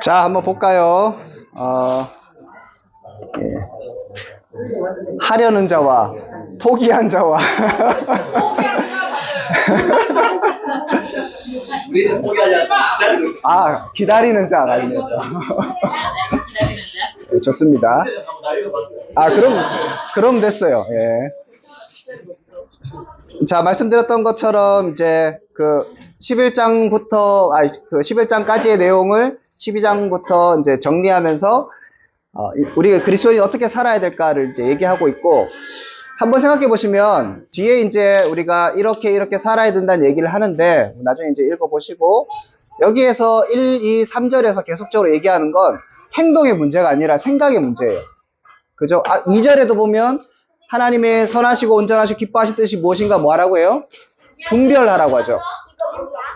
자, 한번 볼까요? 예. 하려는 자와 포기한 자와 우리는 포기하지 않고 기다리고 있어. 아, 기다리는 자가 아닙니다. 네, 좋습니다. 아, 그럼 됐어요. 예. 자, 말씀드렸던 것처럼 이제 그 11장부터, 그 11장까지의 내용을 12장부터 이제 정리하면서 우리가 그리스도인이 어떻게 살아야 될까를 이제 얘기하고 있고, 한번 생각해 보시면 뒤에 이제 우리가 이렇게 살아야 된다는 얘기를 하는데, 나중에 이제 읽어보시고, 여기에서 1, 2, 3절에서 계속적으로 얘기하는 건 행동의 문제가 아니라 생각의 문제예요. 그죠? 2절에도 보면 하나님의 선하시고 온전하시고 기뻐하신 뜻이 무엇인가 뭐 하라고 해요? 분별하라고 하죠.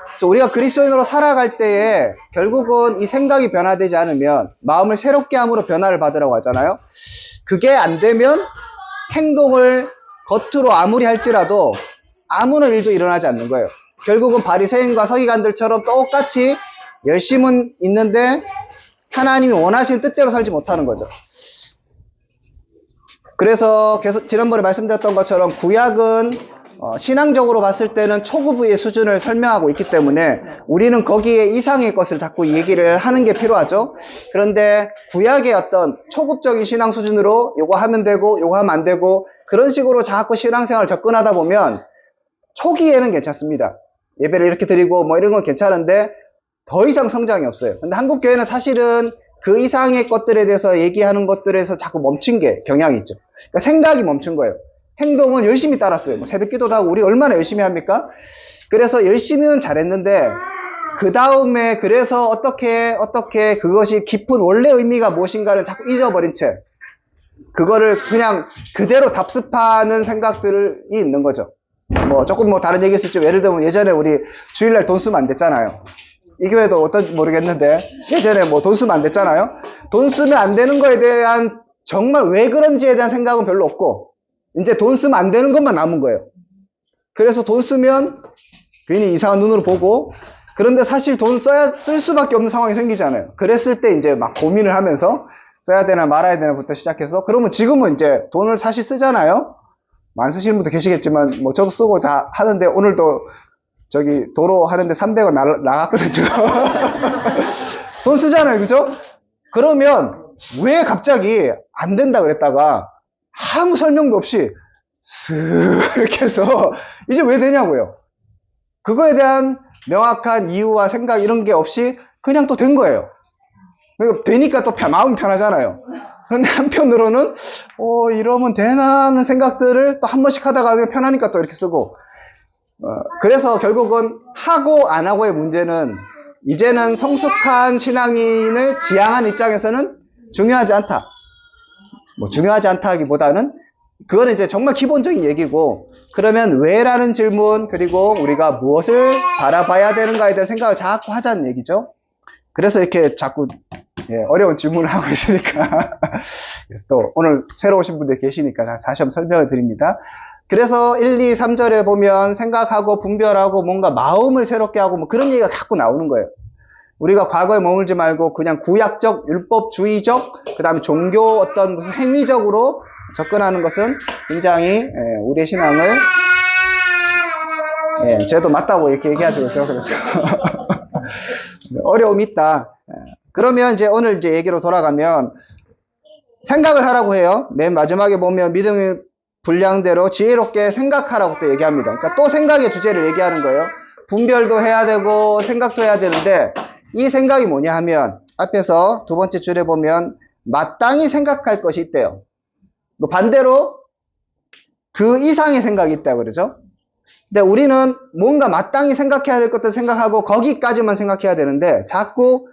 그래서 우리가 그리스도인으로 살아갈 때에 결국은 이 생각이 변화되지 않으면 마음을 새롭게 함으로 변화를 받으라고 하잖아요. 그게 안 되면 행동을 겉으로 아무리 할지라도 아무런 일도 일어나지 않는 거예요. 결국은 바리새인과 서기관들처럼 똑같이 열심은 있는데 하나님이 원하시는 뜻대로 살지 못하는 거죠. 그래서 계속 지난번에 말씀드렸던 것처럼 구약은 신앙적으로 봤을 때는 초급의 수준을 설명하고 있기 때문에 우리는 거기에 이상의 것을 자꾸 얘기를 하는 게 필요하죠. 그런데 구약의 어떤 초급적인 신앙 수준으로 요거 하면 되고 요거 하면 안 되고 그런 식으로 자꾸 신앙생활을 접근하다 보면 초기에는 괜찮습니다. 예배를 이렇게 드리고 뭐 이런 건 괜찮은데 더 이상 성장이 없어요. 근데 한국 교회는 사실은 그 이상의 것들에 대해서 얘기하는 것들에서 자꾸 멈춘 게 경향이 있죠. 그러니까 생각이 멈춘 거예요. 행동은 열심히 따랐어요. 뭐 새벽 기도도 하고 우리 얼마나 열심히 합니까? 그래서 열심히는 잘했는데 그 다음에 그래서 어떻게 그것이 깊은 원래 의미가 무엇인가를 자꾸 잊어버린 채 그거를 그냥 그대로 답습하는 생각들이 있는 거죠. 뭐 조금 뭐 다른 얘기일 수 있죠. 예를 들면 예전에 우리 주일날 돈 쓰면 안 됐잖아요. 이 교회도 어떤지 모르겠는데 예전에 뭐 돈 쓰면 안 됐잖아요. 돈 쓰면 안 되는 거에 대한 정말 왜 그런지에 대한 생각은 별로 없고 이제 돈 쓰면 안 되는 것만 남은 거예요. 그래서 돈 쓰면 괜히 이상한 눈으로 보고 그런데 사실 돈 쓸 수밖에 없는 상황이 생기잖아요. 그랬을 때 이제 막 고민을 하면서 써야 되나 말아야 되나부터 시작해서 그러면 지금은 이제 돈을 사실 쓰잖아요. 안 쓰시는 분도 계시겠지만 뭐 저도 쓰고 다 하는데 오늘도 저기 도로 하는데 300원 나갔거든요. 돈 쓰잖아요. 그죠? 그러면 왜 갑자기 안 된다 그랬다가 아무 설명도 없이 쓱 이렇게 해서 이제 왜 되냐고요. 그거에 대한 명확한 이유와 생각 이런 게 없이 그냥 또 된 거예요. 그러니까 되니까 또 마음이 편하잖아요. 그런데 한편으로는 이러면 되나 하는 생각들을 또 한 번씩 하다가 그냥 편하니까 또 이렇게 쓰고 그래서 결국은 하고 안 하고의 문제는 이제는 성숙한 신앙인을 지향한 입장에서는 중요하지 않다. 뭐 중요하지 않다기보다는 그거는 이제 정말 기본적인 얘기고 그러면 왜라는 질문 그리고 우리가 무엇을 바라봐야 되는가에 대한 생각을 자꾸 하자는 얘기죠. 그래서 이렇게 자꾸 어려운 질문을 하고 있으니까 그래서 또 오늘 새로 오신 분들 계시니까 다시 한번 설명을 드립니다. 그래서 1, 2, 3절에 보면 생각하고 분별하고 뭔가 마음을 새롭게 하고 뭐 그런 얘기가 자꾸 나오는 거예요. 우리가 과거에 머물지 말고 그냥 구약적, 율법주의적, 그 다음에 종교 어떤 무슨 행위적으로 접근하는 것은 굉장히 우리의 신앙을 저도 맞다고 이렇게 얘기하죠. 그렇죠? 그래서 어려움이 있다. 그러면 이제 오늘 이제 얘기로 돌아가면 생각을 하라고 해요. 맨 마지막에 보면 믿음의 분량대로 지혜롭게 생각하라고 또 얘기합니다. 그러니까 또 생각의 주제를 얘기하는 거예요. 분별도 해야 되고 생각도 해야 되는데 이 생각이 뭐냐 하면 앞에서 두 번째 줄에 보면 마땅히 생각할 것이 있대요. 뭐 반대로 그 이상의 생각이 있다고 그러죠. 근데 우리는 뭔가 마땅히 생각해야 될 것들 생각하고 거기까지만 생각해야 되는데 자꾸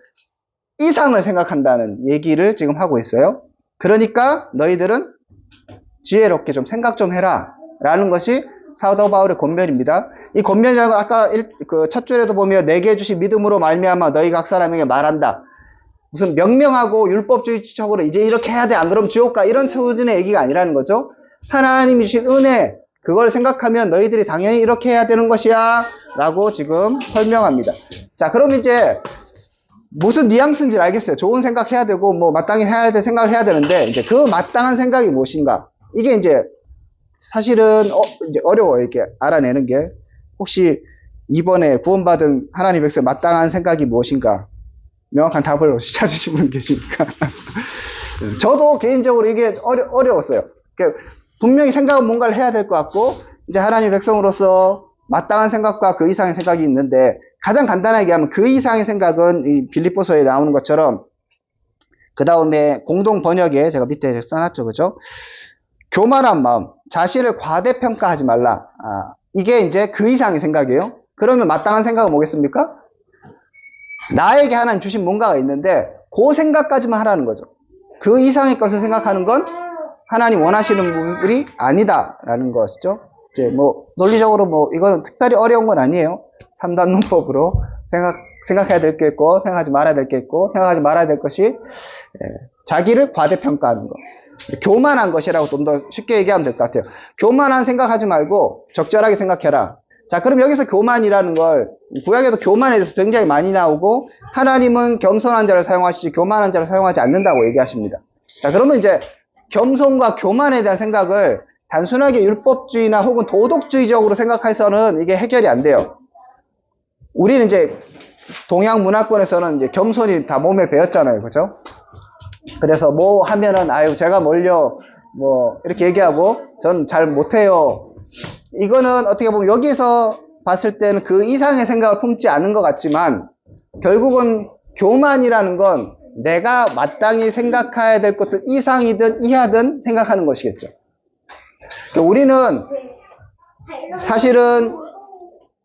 이상을 생각한다는 얘기를 지금 하고 있어요. 그러니까 너희들은 지혜롭게 좀 생각 좀 해라 라는 것이 사도 바울의 권면입니다. 이 권면이라는 건 아까 그 첫 줄에도 보면 내게 주신 믿음으로 말미암아 너희 각 사람에게 말한다. 무슨 명명하고 율법주의적으로 이제 이렇게 해야 돼 안 그러면 지옥 가 이런 수준의 얘기가 아니라는 거죠. 하나님이 주신 은혜 그걸 생각하면 너희들이 당연히 이렇게 해야 되는 것이야 라고 지금 설명합니다. 자, 그럼 이제 무슨 뉘앙스인지 알겠어요. 좋은 생각 해야 되고 뭐 마땅히 해야 될 생각을 해야 되는데 이제 그 마땅한 생각이 무엇인가, 이게 이제 사실은 이제 어려워요. 이렇게 알아내는 게. 혹시 이번에 구원받은 하나님 백성의 마땅한 생각이 무엇인가 명확한 답을 혹시 찾으신 분 계십니까? 저도 개인적으로 이게 어려웠어요. 분명히 생각은 뭔가를 해야 될 것 같고 이제 하나님 백성으로서 마땅한 생각과 그 이상의 생각이 있는데, 가장 간단하게 얘기하면 그 이상의 생각은 이 빌립보서에 나오는 것처럼 그 다음에 공동 번역에 제가 밑에 써놨죠, 그죠? 교만한 마음, 자신을 과대평가하지 말라. 이게 이제 그 이상의 생각이에요. 그러면 마땅한 생각은 뭐겠습니까? 나에게 하나님 주신 뭔가가 있는데 그 생각까지만 하라는 거죠. 그 이상의 것을 생각하는 건 하나님 원하시는 부분이 아니다라는 것이죠. 이제 뭐 논리적으로 뭐 이거는 특별히 어려운 건 아니에요. 3단 논법으로 생각해야 될 게 있고 생각하지 말아야 될 게 있고, 생각하지 말아야 될 것이 자기를 과대평가하는 것, 교만한 것이라고 좀 더 쉽게 얘기하면 될 것 같아요. 교만한 생각하지 말고 적절하게 생각해라. 자, 그럼 여기서 교만이라는 걸, 구약에도 교만에 대해서 굉장히 많이 나오고 하나님은 겸손한 자를 사용하시지 교만한 자를 사용하지 않는다고 얘기하십니다. 자, 그러면 이제 겸손과 교만에 대한 생각을 단순하게 율법주의나 혹은 도덕주의적으로 생각해서는 이게 해결이 안 돼요. 우리는 이제 동양 문화권에서는 이제 겸손이 다 몸에 배었잖아요. 그죠? 그래서 뭐 하면은 아유 제가 뭘요 뭐 이렇게 얘기하고 전 잘 못해요. 이거는 어떻게 보면 여기서 봤을 때는 그 이상의 생각을 품지 않은 것 같지만 결국은 교만이라는 건 내가 마땅히 생각해야 될 것들 이상이든 이하든 생각하는 것이겠죠. 우리는 사실은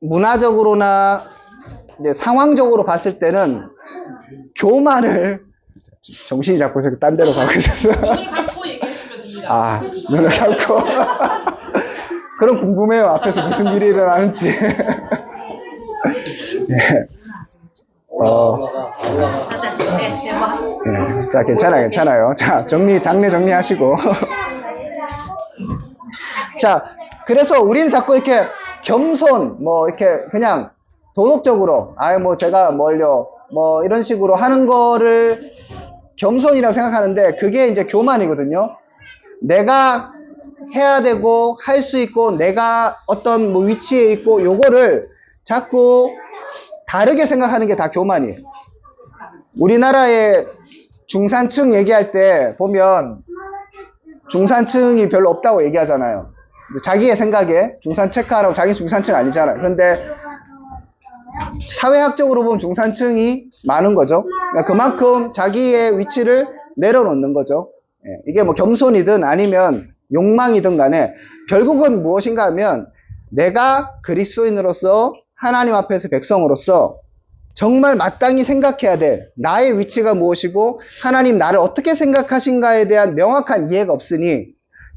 문화적으로나 이제 상황적으로 봤을 때는 교만을, 정신이 자꾸 딴 데로 가고 있었어. 눈을 감고 얘기하시면 됩니다. 눈을 감고. 그럼 궁금해요. 앞에서 무슨 일이 일어나는지. 네. 네. 자, 괜찮아요. 자, 장례 정리하시고. 자, 그래서 우리는 자꾸 이렇게 겸손, 뭐, 이렇게 그냥 도덕적으로, 뭐, 제가 뭘요, 뭐, 이런 식으로 하는 거를 겸손이라고 생각하는데, 그게 이제 교만이거든요. 내가 해야 되고, 할 수 있고, 내가 어떤 뭐 위치에 있고, 요거를 자꾸 다르게 생각하는 게 다 교만이에요. 우리나라의 중산층 얘기할 때 보면, 중산층이 별로 없다고 얘기하잖아요. 자기의 생각에 중산 체크하라고 자기 중산층 아니잖아요. 그런데 사회학적으로 보면 중산층이 많은 거죠. 그러니까 그만큼 자기의 위치를 내려놓는 거죠. 이게 뭐 겸손이든 아니면 욕망이든 간에 결국은 무엇인가 하면 내가 그리스도인으로서 하나님 앞에서 백성으로서 정말 마땅히 생각해야 될 나의 위치가 무엇이고 하나님 나를 어떻게 생각하신가에 대한 명확한 이해가 없으니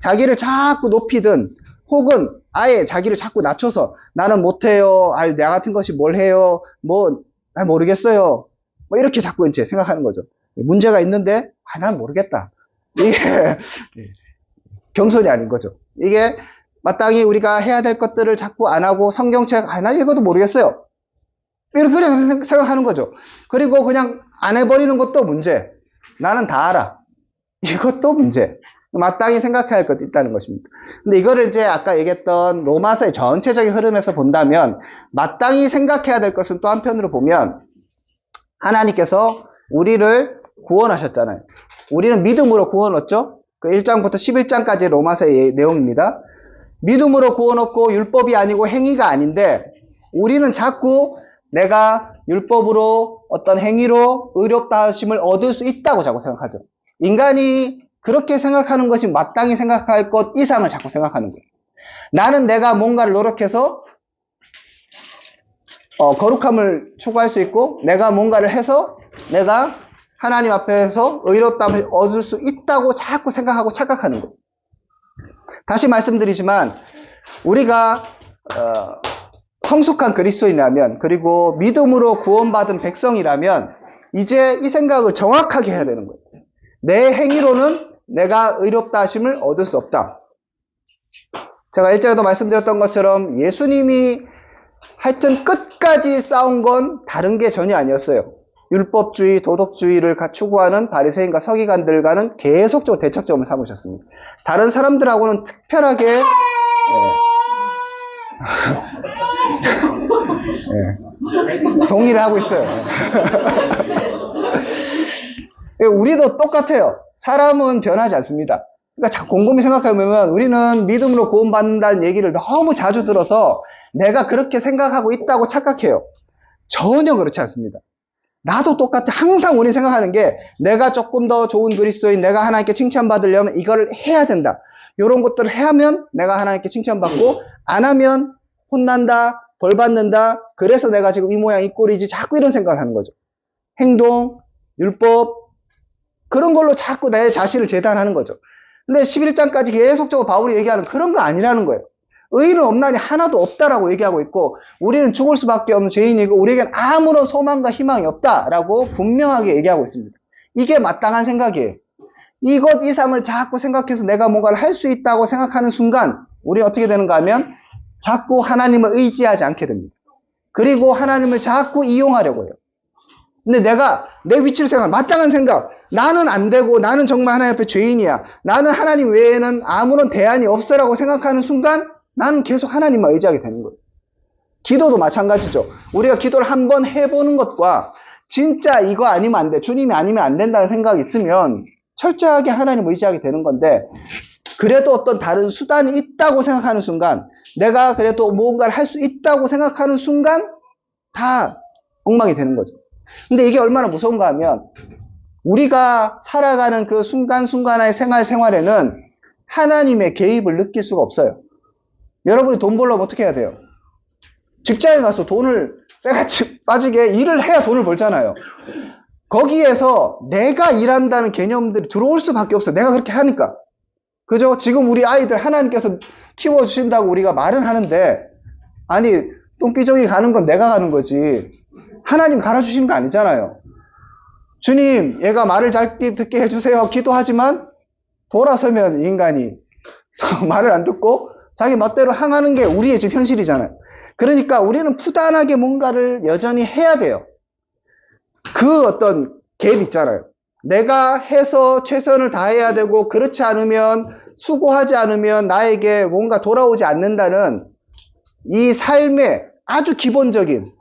자기를 자꾸 높이든 혹은 아예 자기를 자꾸 낮춰서 나는 못해요. 아유, 나 같은 것이 뭘 해요. 뭐, 잘 모르겠어요. 뭐 이렇게 자꾸 이제 생각하는 거죠. 문제가 있는데 난 모르겠다. 이게 겸손이 아닌 거죠. 이게 마땅히 우리가 해야 될 것들을 자꾸 안 하고 성경책 난 읽어도 모르겠어요. 이렇게 그냥 생각하는 거죠. 그리고 그냥 안 해버리는 것도 문제. 나는 다 알아. 이것도 문제. 마땅히 생각해야 할 것도 있다는 것입니다. 근데 이거를 이제 아까 얘기했던 로마서의 전체적인 흐름에서 본다면 마땅히 생각해야 될 것은 또 한편으로 보면 하나님께서 우리를 구원하셨잖아요. 우리는 믿음으로 구원 얻죠. 그 1장부터 11장까지 로마서의 내용입니다. 믿음으로 구원 얻고 율법이 아니고 행위가 아닌데 우리는 자꾸 내가 율법으로 어떤 행위로 의롭다 하심을 얻을 수 있다고 자꾸 생각하죠. 인간이 그렇게 생각하는 것이 마땅히 생각할 것 이상을 자꾸 생각하는 거예요. 나는 내가 뭔가를 노력해서 거룩함을 추구할 수 있고 내가 뭔가를 해서 내가 하나님 앞에서 의롭다함을 얻을 수 있다고 자꾸 생각하고 착각하는 거예요. 다시 말씀드리지만 우리가 성숙한 그리스도인이라면 그리고 믿음으로 구원받은 백성이라면 이제 이 생각을 정확하게 해야 되는 거예요. 내 행위로는 내가 의롭다 하심을 얻을 수 없다. 제가 일전에도 말씀드렸던 것처럼 예수님이 하여튼 끝까지 싸운 건 다른 게 전혀 아니었어요. 율법주의, 도덕주의를 추구하는 바리새인과 서기관들과는 계속적으로 대척점을 삼으셨습니다. 다른 사람들하고는 특별하게 동의를 하고 있어요. 우리도 똑같아요. 사람은 변하지 않습니다. 그러니까 곰곰이 생각해보면 우리는 믿음으로 구원받는다는 얘기를 너무 자주 들어서 내가 그렇게 생각하고 있다고 착각해요. 전혀 그렇지 않습니다. 나도 똑같아. 항상 우리 생각하는 게 내가 조금 더 좋은 그리스도인, 내가 하나님께 칭찬받으려면 이걸 해야 된다. 이런 것들을 하면 내가 하나님께 칭찬받고 안 하면 혼난다, 벌 받는다. 그래서 내가 지금 이 모양 이 꼴이지. 자꾸 이런 생각을 하는 거죠. 행동, 율법 그런 걸로 자꾸 내 자신을 재단하는 거죠. 근데 11장까지 계속적으로 바울이 얘기하는 그런 거 아니라는 거예요. 의인은 없나니 하나도 없다라고 얘기하고 있고 우리는 죽을 수밖에 없는 죄인이고 우리에겐 아무런 소망과 희망이 없다라고 분명하게 얘기하고 있습니다. 이게 마땅한 생각이에요. 이것 이상을 자꾸 생각해서 내가 뭔가를 할 수 있다고 생각하는 순간 우리는 어떻게 되는가 하면 자꾸 하나님을 의지하지 않게 됩니다. 그리고 하나님을 자꾸 이용하려고 해요. 근데 내가 내 위치를 생각, 마땅한 생각, 나는 안 되고 나는 정말 하나님 앞에 죄인이야. 나는 하나님 외에는 아무런 대안이 없어라고 생각하는 순간 나는 계속 하나님만 의지하게 되는 거예요. 기도도 마찬가지죠. 우리가 기도를 한번 해보는 것과 진짜 이거 아니면 안 돼, 주님이 아니면 안 된다는 생각이 있으면 철저하게 하나님을 의지하게 되는 건데 그래도 어떤 다른 수단이 있다고 생각하는 순간 내가 그래도 무언가를 할 수 있다고 생각하는 순간 다 엉망이 되는 거죠. 근데 이게 얼마나 무서운가 하면 우리가 살아가는 그 순간순간의 생활에는 하나님의 개입을 느낄 수가 없어요. 여러분이 돈 벌려면 어떻게 해야 돼요? 직장에 가서 돈을 쇠같이 빠지게 일을 해야 돈을 벌잖아요. 거기에서 내가 일한다는 개념들이 들어올 수밖에 없어요. 내가 그렇게 하니까. 그죠? 지금 우리 아이들 하나님께서 키워주신다고 우리가 말은 하는데 아니 똥기저귀 가는 건 내가 가는 거지 하나님 갈아주시는 거 아니잖아요. 주님 얘가 말을 잘 듣게 해주세요 기도하지만 돌아서면 이 인간이 말을 안 듣고 자기 멋대로 행하는 게 우리의 지금 현실이잖아요. 그러니까 우리는 부단하게 뭔가를 여전히 해야 돼요. 그 어떤 갭 있잖아요. 내가 해서 최선을 다해야 되고 그렇지 않으면 수고하지 않으면 나에게 뭔가 돌아오지 않는다는 이 삶의 아주 기본적인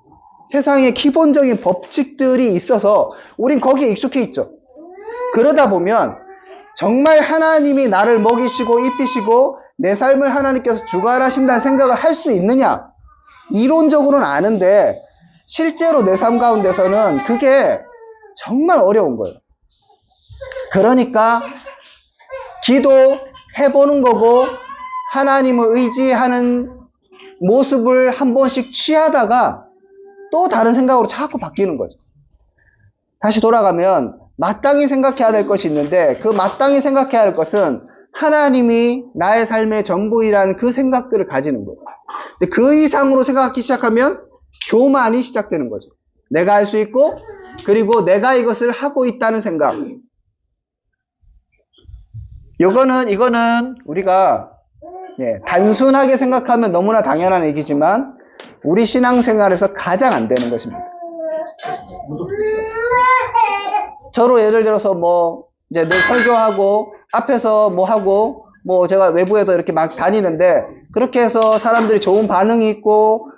세상의 기본적인 법칙들이 있어서 우린 거기에 익숙해 있죠. 그러다 보면 정말 하나님이 나를 먹이시고 입히시고 내 삶을 하나님께서 주관하신다는 생각을 할 수 있느냐? 이론적으로는 아는데 실제로 내 삶 가운데서는 그게 정말 어려운 거예요. 그러니까 기도해보는 거고 하나님을 의지하는 모습을 한 번씩 취하다가 또 다른 생각으로 자꾸 바뀌는 거죠. 다시 돌아가면 마땅히 생각해야 될 것이 있는데 그 마땅히 생각해야 할 것은 하나님이 나의 삶의 전부이라는 그 생각들을 가지는 거예요. 근데 그 이상으로 생각하기 시작하면 교만이 시작되는 거죠. 내가 할 수 있고 그리고 내가 이것을 하고 있다는 생각. 이거는 우리가 단순하게 생각하면 너무나 당연한 얘기지만 우리 신앙생활에서 가장 안 되는 것입니다. 저로 예를 들어서 이제 늘 설교하고 앞에서 하고 제가 외부에도 이렇게 막 다니는데 그렇게 해서 사람들이 좋은 반응이 있고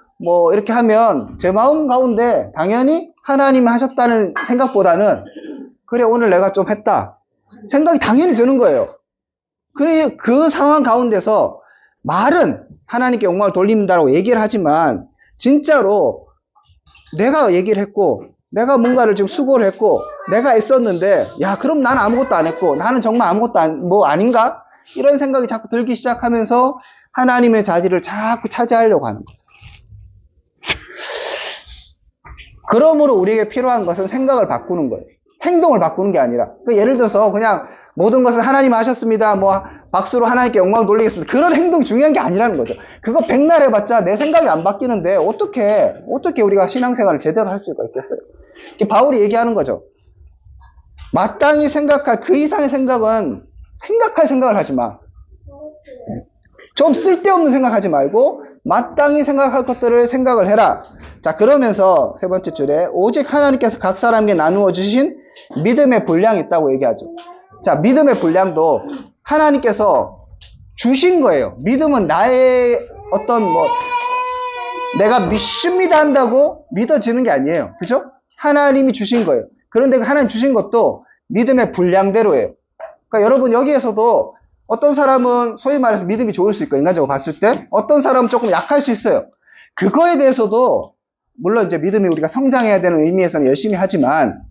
이렇게 하면 제 마음 가운데 당연히 하나님이 하셨다는 생각보다는 그래 오늘 내가 좀 했다 생각이 당연히 드는 거예요. 그래 그 상황 가운데서 말은 하나님께 영광을 돌립니다라고 얘기를 하지만 진짜로 내가 얘기를 했고 내가 뭔가를 지금 수고를 했고 내가 애썼는데 야 그럼 나는 아무것도 안 했고 나는 정말 아무것도 아닌가? 이런 생각이 자꾸 들기 시작하면서 하나님의 자질을 자꾸 차지하려고 하는 거죠. 그러므로 우리에게 필요한 것은 생각을 바꾸는 거예요. 행동을 바꾸는 게 아니라 예를 들어서 그냥 모든 것은 하나님 하셨습니다. 박수로 하나님께 영광을 돌리겠습니다. 그런 행동 중요한 게 아니라는 거죠. 그거 백날 해봤자 내 생각이 안 바뀌는데 어떻게 우리가 신앙생활을 제대로 할 수가 있겠어요? 바울이 얘기하는 거죠. 마땅히 생각할 그 이상의 생각은 생각할 생각을 하지 마. 좀 쓸데없는 생각하지 말고 마땅히 생각할 것들을 생각을 해라. 자, 그러면서 세 번째 줄에 오직 하나님께서 각 사람에게 나누어 주신 믿음의 분량이 있다고 얘기하죠. 자, 믿음의 분량도 하나님께서 주신 거예요. 믿음은 나의 어떤 내가 믿습니다 한다고 믿어지는 게 아니에요. 그죠? 하나님이 주신 거예요. 그런데 하나님 주신 것도 믿음의 분량대로예요. 그러니까 여러분 여기에서도 어떤 사람은 소위 말해서 믿음이 좋을 수 있고 인간적으로 봤을 때 어떤 사람은 조금 약할 수 있어요. 그거에 대해서도 물론 이제 믿음이 우리가 성장해야 되는 의미에서는 열심히 하지만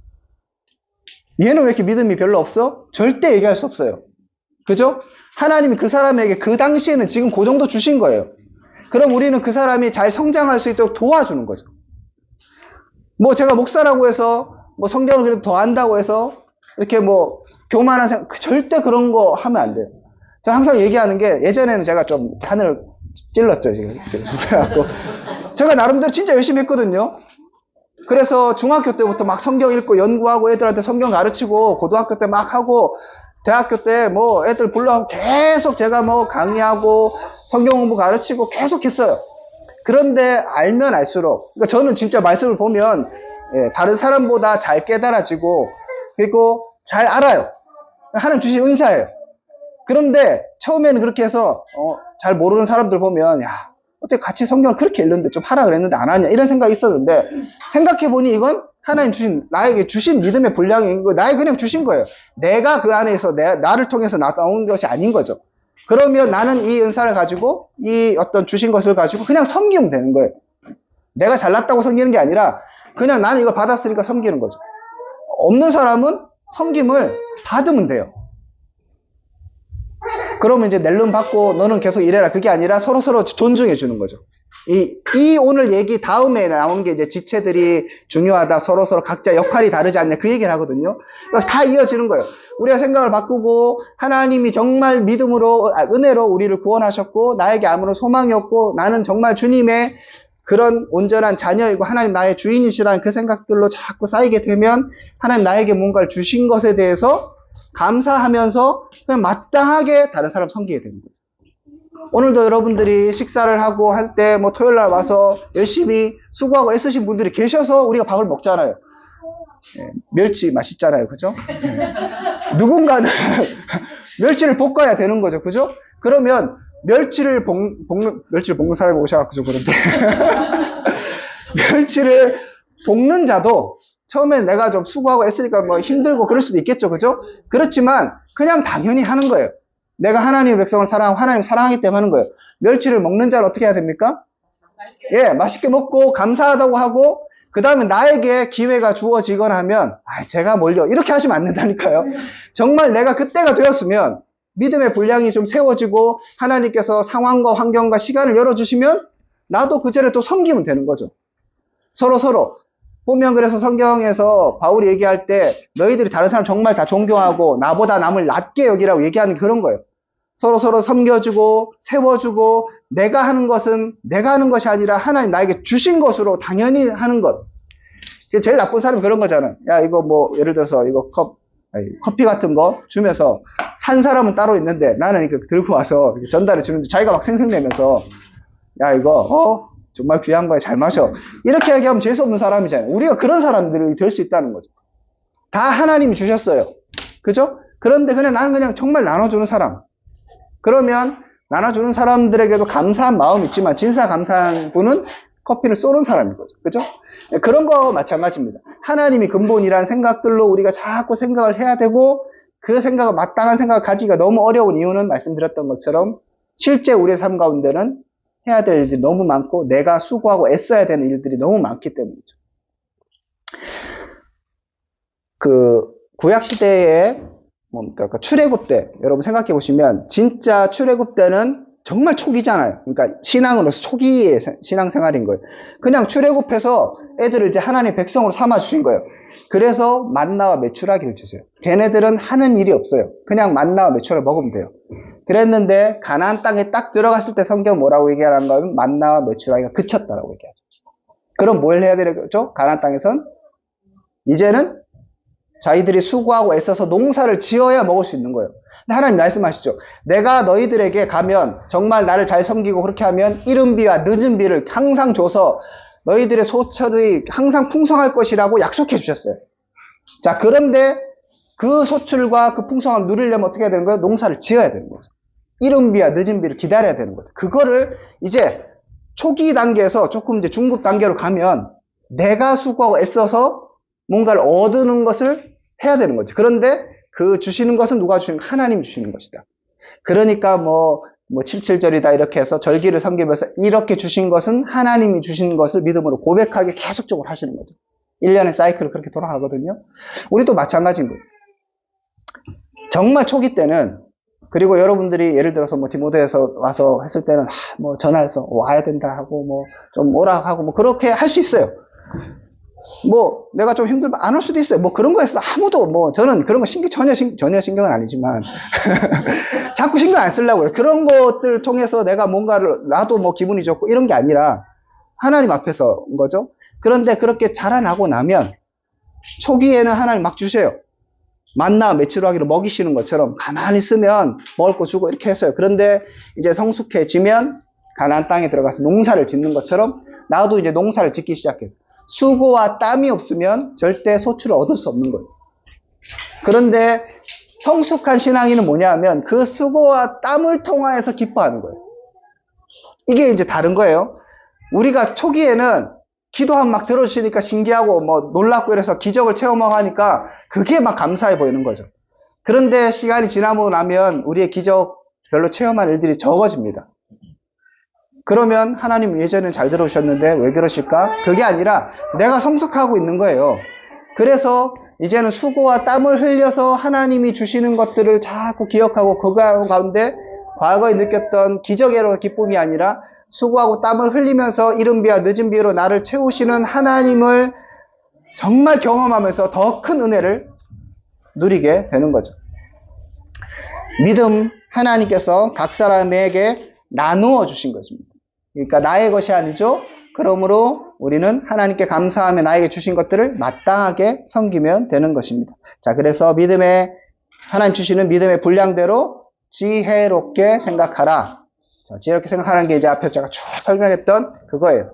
얘는 왜 이렇게 믿음이 별로 없어? 절대 얘기할 수 없어요. 그죠? 하나님이 그 사람에게 그 당시에는 지금 그 정도 주신 거예요. 그럼 우리는 그 사람이 잘 성장할 수 있도록 도와주는 거죠. 제가 목사라고 해서 성경을 그래도 더 안다고 해서 이렇게 교만한 생각 절대 그런 거 하면 안 돼요. 제가 항상 얘기하는 게 예전에는 제가 좀 하늘을 찔렀죠. 그래갖고 제가 나름대로 진짜 열심히 했거든요. 그래서 중학교 때부터 막 성경 읽고 연구하고 애들한테 성경 가르치고 고등학교 때 막 하고 대학교 때 애들 불러가고 계속 제가 강의하고 성경 공부 가르치고 계속 했어요. 그런데 알면 알수록 그러니까 저는 진짜 말씀을 보면 다른 사람보다 잘 깨달아지고 그리고 잘 알아요. 하나님 주신 은사예요. 그런데 처음에는 그렇게 해서 잘 모르는 사람들 보면 야 어떻게 같이 성경을 그렇게 읽는데 좀 하라 그랬는데 안 하냐 이런 생각이 있었는데 생각해보니 이건 하나님 주신 나에게 주신 믿음의 분량인 거 나에게 그냥 주신 거예요. 내가 그 안에서 나를 통해서 나온 것이 아닌 거죠. 그러면 나는 이 은사를 가지고 이 어떤 주신 것을 가지고 그냥 섬기면 되는 거예요. 내가 잘났다고 섬기는 게 아니라 그냥 나는 이걸 받았으니까 섬기는 거죠. 없는 사람은 섬김을 받으면 돼요. 그러면 이제 낼름 받고 너는 계속 일해라 그게 아니라 서로서로 존중해 주는 거죠. 이 오늘 얘기 다음에 나온 게 이제 지체들이 중요하다 서로서로 각자 역할이 다르지 않냐 그 얘기를 하거든요. 그러니까 다 이어지는 거예요. 우리가 생각을 바꾸고 하나님이 정말 믿음으로 은혜로 우리를 구원하셨고 나에게 아무런 소망이 없고 나는 정말 주님의 그런 온전한 자녀이고 하나님 나의 주인이시라는 그 생각들로 자꾸 쌓이게 되면 하나님 나에게 뭔가를 주신 것에 대해서 감사하면서 그냥 마땅하게 다른 사람 섬기게 되는 거죠. 오늘도 여러분들이 식사를 하고 할 때 토요일 날 와서 열심히 수고하고 애쓰신 분들이 계셔서 우리가 밥을 먹잖아요. 멸치 맛있잖아요. 그죠? 누군가는 멸치를 볶아야 되는 거죠. 그죠? 그러면 멸치를 볶는 사람이 오셔갖고 좀 그런데 멸치를 볶는 자도 처음엔 내가 좀 수고하고 애쓰니까 힘들고 그럴 수도 있겠죠. 그죠? 그렇지만 그냥 당연히 하는 거예요. 내가 하나님의 백성을 사랑하고 하나님을 사랑하기 때문에 하는 거예요. 멸치를 먹는 자는 어떻게 해야 됩니까? 맛있게 먹고 감사하다고 하고 그 다음에 나에게 기회가 주어지거나 하면 제가 뭘요? 이렇게 하시면 안 된다니까요. 정말 내가 그때가 되었으면 믿음의 분량이 좀 세워지고 하나님께서 상황과 환경과 시간을 열어주시면 나도 그 전에 또 섬기면 되는 거죠. 서로 보면 그래서 성경에서 바울이 얘기할 때 너희들이 다른 사람 정말 다 존경하고 나보다 남을 낮게 여기라고 얘기하는 그런 거예요. 서로 섬겨주고 세워주고 내가 하는 것은 내가 하는 것이 아니라 하나님 나에게 주신 것으로 당연히 하는 것. 제일 나쁜 사람이 그런 거잖아. 야 이거 예를 들어서 이거 커피 같은 거 주면서 산 사람은 따로 있는데 나는 이렇게 들고 와서 전달해 주는데 자기가 막 생색내면서 야 이거 정말 귀한 거야 잘 마셔 이렇게 얘기하면 재수없는 사람이잖아요. 우리가 그런 사람들이 될 수 있다는 거죠. 다 하나님이 주셨어요. 그죠? 그런데 나는 그냥 정말 나눠주는 사람. 그러면 나눠주는 사람들에게도 감사한 마음이 있지만 진짜 감사한 분은 커피를 쏘는 사람인 거죠. 그죠? 그런 거 마찬가지입니다. 하나님이 근본이란 생각들로 우리가 자꾸 생각을 해야 되고 그 생각을 마땅한 생각을 가지기가 너무 어려운 이유는 말씀드렸던 것처럼 실제 우리의 삶 가운데는 해야 될 일들이 너무 많고 내가 수고하고 애써야 되는 일들이 너무 많기 때문이죠. 구약 시대에 출애굽 때 여러분 생각해 보시면 진짜 출애굽 때는 정말 초기잖아요. 그러니까 신앙으로서 초기의 신앙생활인 거예요. 그냥 출애굽해서 애들을 이제 하나님의 백성으로 삼아 주신 거예요. 그래서 만나와 메추라기를 주세요. 걔네들은 하는 일이 없어요. 그냥 만나와 메추라기를 먹으면 돼요. 그랬는데 가나안 땅에 딱 들어갔을 때 성경 뭐라고 얘기하는 거는 만나와 메추라기가 그쳤다라고 얘기하죠. 그럼 뭘 해야 되겠죠? 가나안 땅에선 이제는 자기들이 수고하고 애써서 농사를 지어야 먹을 수 있는 거예요. 근데 하나님 말씀하시죠. 내가 너희들에게 가면 정말 나를 잘 섬기고 그렇게 하면 이른 비와 늦은 비를 항상 줘서 너희들의 소철이 항상 풍성할 것이라고 약속해 주셨어요. 자, 그런데 그 소출과 그 풍성함을 누리려면 어떻게 해야 되는 거예요? 농사를 지어야 되는 거죠. 이른 비와 늦은 비를 기다려야 되는 거죠. 그거를 이제 초기 단계에서 조금 이제 중급 단계로 가면 내가 수고하고 애써서 뭔가를 얻는 것을 해야 되는 거죠. 그런데 그 주시는 것은 누가 주시는 거? 하나님이 주시는 것이다. 그러니까 뭐 77절이다 이렇게 해서 절기를 섬기면서 이렇게 주신 것은 하나님이 주신 것을 믿음으로 고백하게 계속적으로 하시는 거죠. 1년의 사이클을 그렇게 돌아가거든요. 우리도 마찬가지인 거예요. 정말 초기 때는, 그리고 여러분들이 예를 들어서 뭐 디모데에서 와서 했을 때는 뭐 전화해서 와야 된다 하고 뭐 좀 오라 하고 뭐 그렇게 할 수 있어요. 뭐 내가 좀 힘들면 안 올 수도 있어요. 뭐 그런 거에서 아무도 뭐 저는 그런 거 전혀 신경은 아니지만 자꾸 신경 안 쓰려고요. 그런 것들 통해서 내가 뭔가를 나도 뭐 기분이 좋고 이런 게 아니라 하나님 앞에서 온 거죠. 그런데 그렇게 자라나고 나면 초기에는 하나님 막 주세요. 만나 메추라기로 먹이시는 것처럼 가만히 있으면 먹을 거 주고 이렇게 했어요. 그런데 이제 성숙해지면 가나안 땅에 들어가서 농사를 짓는 것처럼 나도 이제 농사를 짓기 시작해요. 수고와 땀이 없으면 절대 소출을 얻을 수 없는 거예요. 그런데 성숙한 신앙인은 뭐냐 하면 그 수고와 땀을 통하여서 기뻐하는 거예요. 이게 이제 다른 거예요. 우리가 초기에는 기도하면 막 들어주시니까 신기하고 뭐 놀랍고 이래서 기적을 체험하고 하니까 그게 막 감사해 보이는 거죠. 그런데 시간이 지나고 나면 우리의 기적 별로 체험할 일들이 적어집니다. 그러면 하나님 예전엔 잘 들어오셨는데 왜 그러실까? 그게 아니라 내가 성숙하고 있는 거예요. 그래서 이제는 수고와 땀을 흘려서 하나님이 주시는 것들을 자꾸 기억하고 그 가운데 과거에 느꼈던 기적의 기쁨이 아니라 수고하고 땀을 흘리면서 이른 비와 늦은 비로 나를 채우시는 하나님을 정말 경험하면서 더 큰 은혜를 누리게 되는 거죠. 믿음, 하나님께서 각 사람에게 나누어 주신 것입니다. 그러니까 나의 것이 아니죠. 그러므로 우리는 하나님께 감사하며 나에게 주신 것들을 마땅하게 섬기면 되는 것입니다. 자, 그래서 하나님 주시는 믿음의 분량대로 지혜롭게 생각하라. 자, 지혜롭게 생각하는 게 이제 앞에서 제가 쭉 설명했던 그거예요.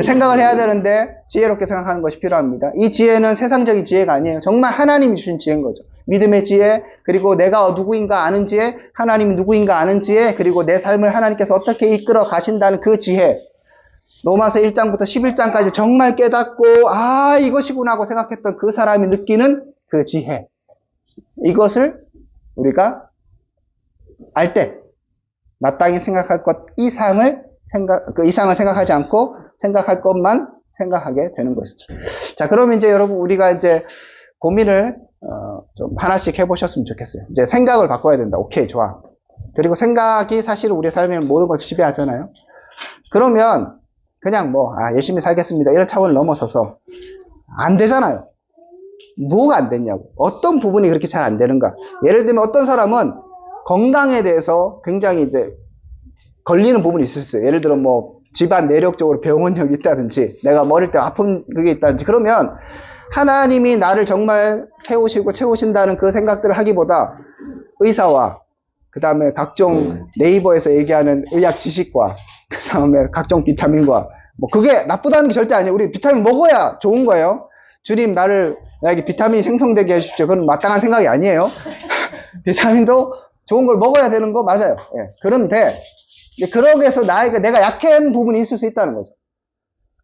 생각을 해야 되는데 지혜롭게 생각하는 것이 필요합니다. 이 지혜는 세상적인 지혜가 아니에요. 정말 하나님이 주신 지혜인 거죠. 믿음의 지혜, 그리고 내가 누구인가 아는 지혜, 하나님이 누구인가 아는 지혜, 그리고 내 삶을 하나님께서 어떻게 이끌어 가신다는 그 지혜. 로마서 1장부터 11장까지 정말 깨닫고 이것이구나 하고 생각했던 그 사람이 느끼는 그 지혜. 이것을 우리가 알 때 마땅히 생각할 것 이상을 생각하지 않고 생각할 것만 생각하게 되는 것이죠. 자, 그러면 이제 여러분 우리가 이제 고민을 좀 하나씩 해보셨으면 좋겠어요. 이제 생각을 바꿔야 된다. 오케이, 좋아. 그리고 생각이 사실 우리 삶의 모든 걸 지배하잖아요. 그러면 그냥 열심히 살겠습니다. 이런 차원을 넘어서서 안 되잖아요. 뭐가 안 됐냐고. 어떤 부분이 그렇게 잘 안 되는가. 예를 들면 어떤 사람은 건강에 대해서 굉장히 이제 걸리는 부분이 있을 수 있어요. 예를 들어 집안 내력적으로 병원력이 있다든지 내가 어릴 때 아픈 그게 있다든지 그러면 하나님이 나를 정말 세우시고 채우신다는 그 생각들을 하기보다 의사와 그 다음에 각종 네이버에서 얘기하는 의학 지식과 그 다음에 각종 비타민과 그게 나쁘다는 게 절대 아니에요. 우리 비타민 먹어야 좋은 거예요. 주님 나에게 비타민이 생성되게 해주십시오. 그건 마땅한 생각이 아니에요. 비타민도 좋은 걸 먹어야 되는 거 맞아요. 예. 그런데 그러기 위해서 내가 약한 부분이 있을 수 있다는 거죠.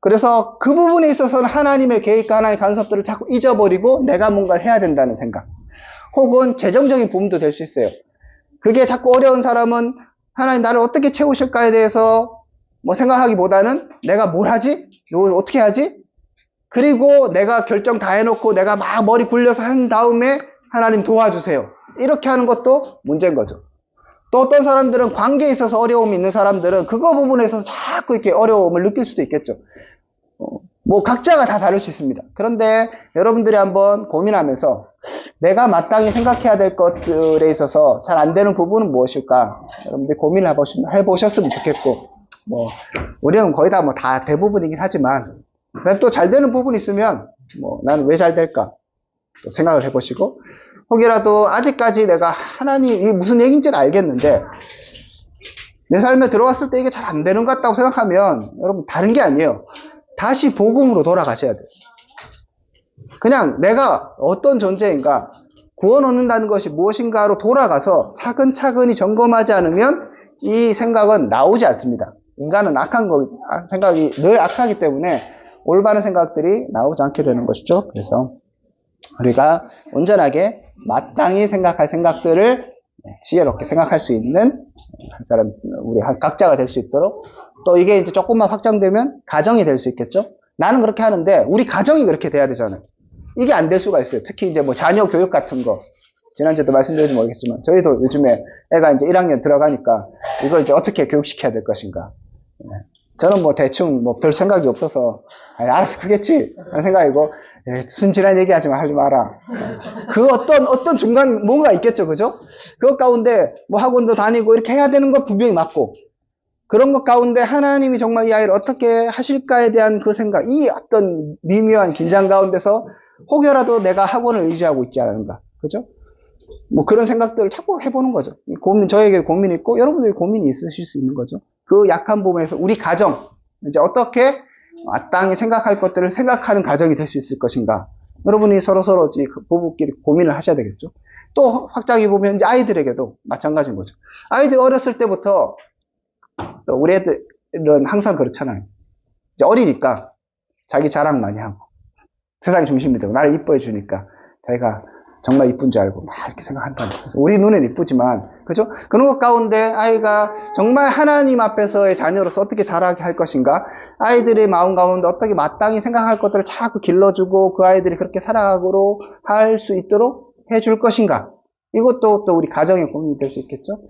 그래서 그 부분에 있어서는 하나님의 계획과 하나님의 간섭들을 자꾸 잊어버리고 내가 뭔가를 해야 된다는 생각. 혹은 재정적인 부분도 될 수 있어요. 그게 자꾸 어려운 사람은 하나님 나를 어떻게 채우실까에 대해서 생각하기보다는 내가 뭘 하지? 이걸 어떻게 하지? 그리고 내가 결정 다 해놓고 내가 막 머리 굴려서 한 다음에 하나님 도와주세요. 이렇게 하는 것도 문제인 거죠. 또 어떤 사람들은 관계에 있어서 어려움이 있는 사람들은 그거 부분에 있어서 자꾸 이렇게 어려움을 느낄 수도 있겠죠. 각자가 다 다를 수 있습니다. 그런데 여러분들이 한번 고민하면서 내가 마땅히 생각해야 될 것들에 있어서 잘 안 되는 부분은 무엇일까? 여러분들이 고민을 해보셨으면 좋겠고, 우리는 거의 다 대부분이긴 하지만, 또 잘 되는 부분이 있으면, 나는 왜 잘 될까? 또 생각을 해보시고, 혹여라도 아직까지 내가 하나님, 이게 무슨 얘기인지는 알겠는데, 내 삶에 들어왔을 때 이게 잘 안 되는 것 같다고 생각하면, 여러분, 다른 게 아니에요. 다시 복음으로 돌아가셔야 돼요. 그냥 내가 어떤 존재인가, 구원 얻는다는 것이 무엇인가로 돌아가서 차근차근히 점검하지 않으면 이 생각은 나오지 않습니다. 인간은 생각이 늘 악하기 때문에 올바른 생각들이 나오지 않게 되는 것이죠. 그래서 우리가 온전하게 마땅히 생각할 생각들을 지혜롭게 생각할 수 있는 한 사람, 우리 각자가 될 수 있도록, 또 이게 이제 조금만 확장되면 가정이 될 수 있겠죠. 나는 그렇게 하는데 우리 가정이 그렇게 돼야 되잖아요. 이게 안 될 수가 있어요. 특히 이제 뭐 자녀 교육 같은 거. 지난주에도 말씀드렸는지 모르겠지만, 저희도 요즘에 애가 이제 1학년 들어가니까 이걸 이제 어떻게 교육시켜야 될 것인가. 저는 뭐 대충 뭐 별 생각이 없어서, 알아서 크겠지. 하는 생각이고, 순진한 얘기 하지 마라. 그 어떤 중간 뭔가 있겠죠. 그죠? 그것 가운데 뭐 학원도 다니고 이렇게 해야 되는 것 분명히 맞고, 그런 것 가운데 하나님이 정말 이 아이를 어떻게 하실까에 대한 그 생각, 이 어떤 미묘한 긴장 가운데서 혹여라도 내가 학원을 의지하고 있지 않은가. 그죠? 뭐 그런 생각들을 자꾸 해보는 거죠. 저에게 고민이 있고 여러분들이 고민이 있으실 수 있는 거죠. 그 약한 부분에서 우리 가정, 이제 어떻게 마땅히 생각할 것들을 생각하는 가정이 될 수 있을 것인가. 여러분이 서로서로 부부끼리 고민을 하셔야 되겠죠. 또 확장해 보면 이제 아이들에게도 마찬가지인 거죠. 아이들 어렸을 때부터, 또 우리 애들은 항상 그렇잖아요. 이제 어리니까 자기 자랑 많이 하고 세상 중심이 되고 나를 이뻐해 주니까 자기가 정말 이쁜 줄 알고 막 이렇게 생각한다는 거죠. 우리 눈엔 이쁘지만, 그죠? 그런 것 가운데 아이가 정말 하나님 앞에서의 자녀로서 어떻게 자라게 할 것인가, 아이들의 마음 가운데 어떻게 마땅히 생각할 것들을 자꾸 길러주고 그 아이들이 그렇게 살아가도록 할 수 있도록 해줄 것인가, 이것도 또 우리 가정의 고민이 될 수 있겠죠.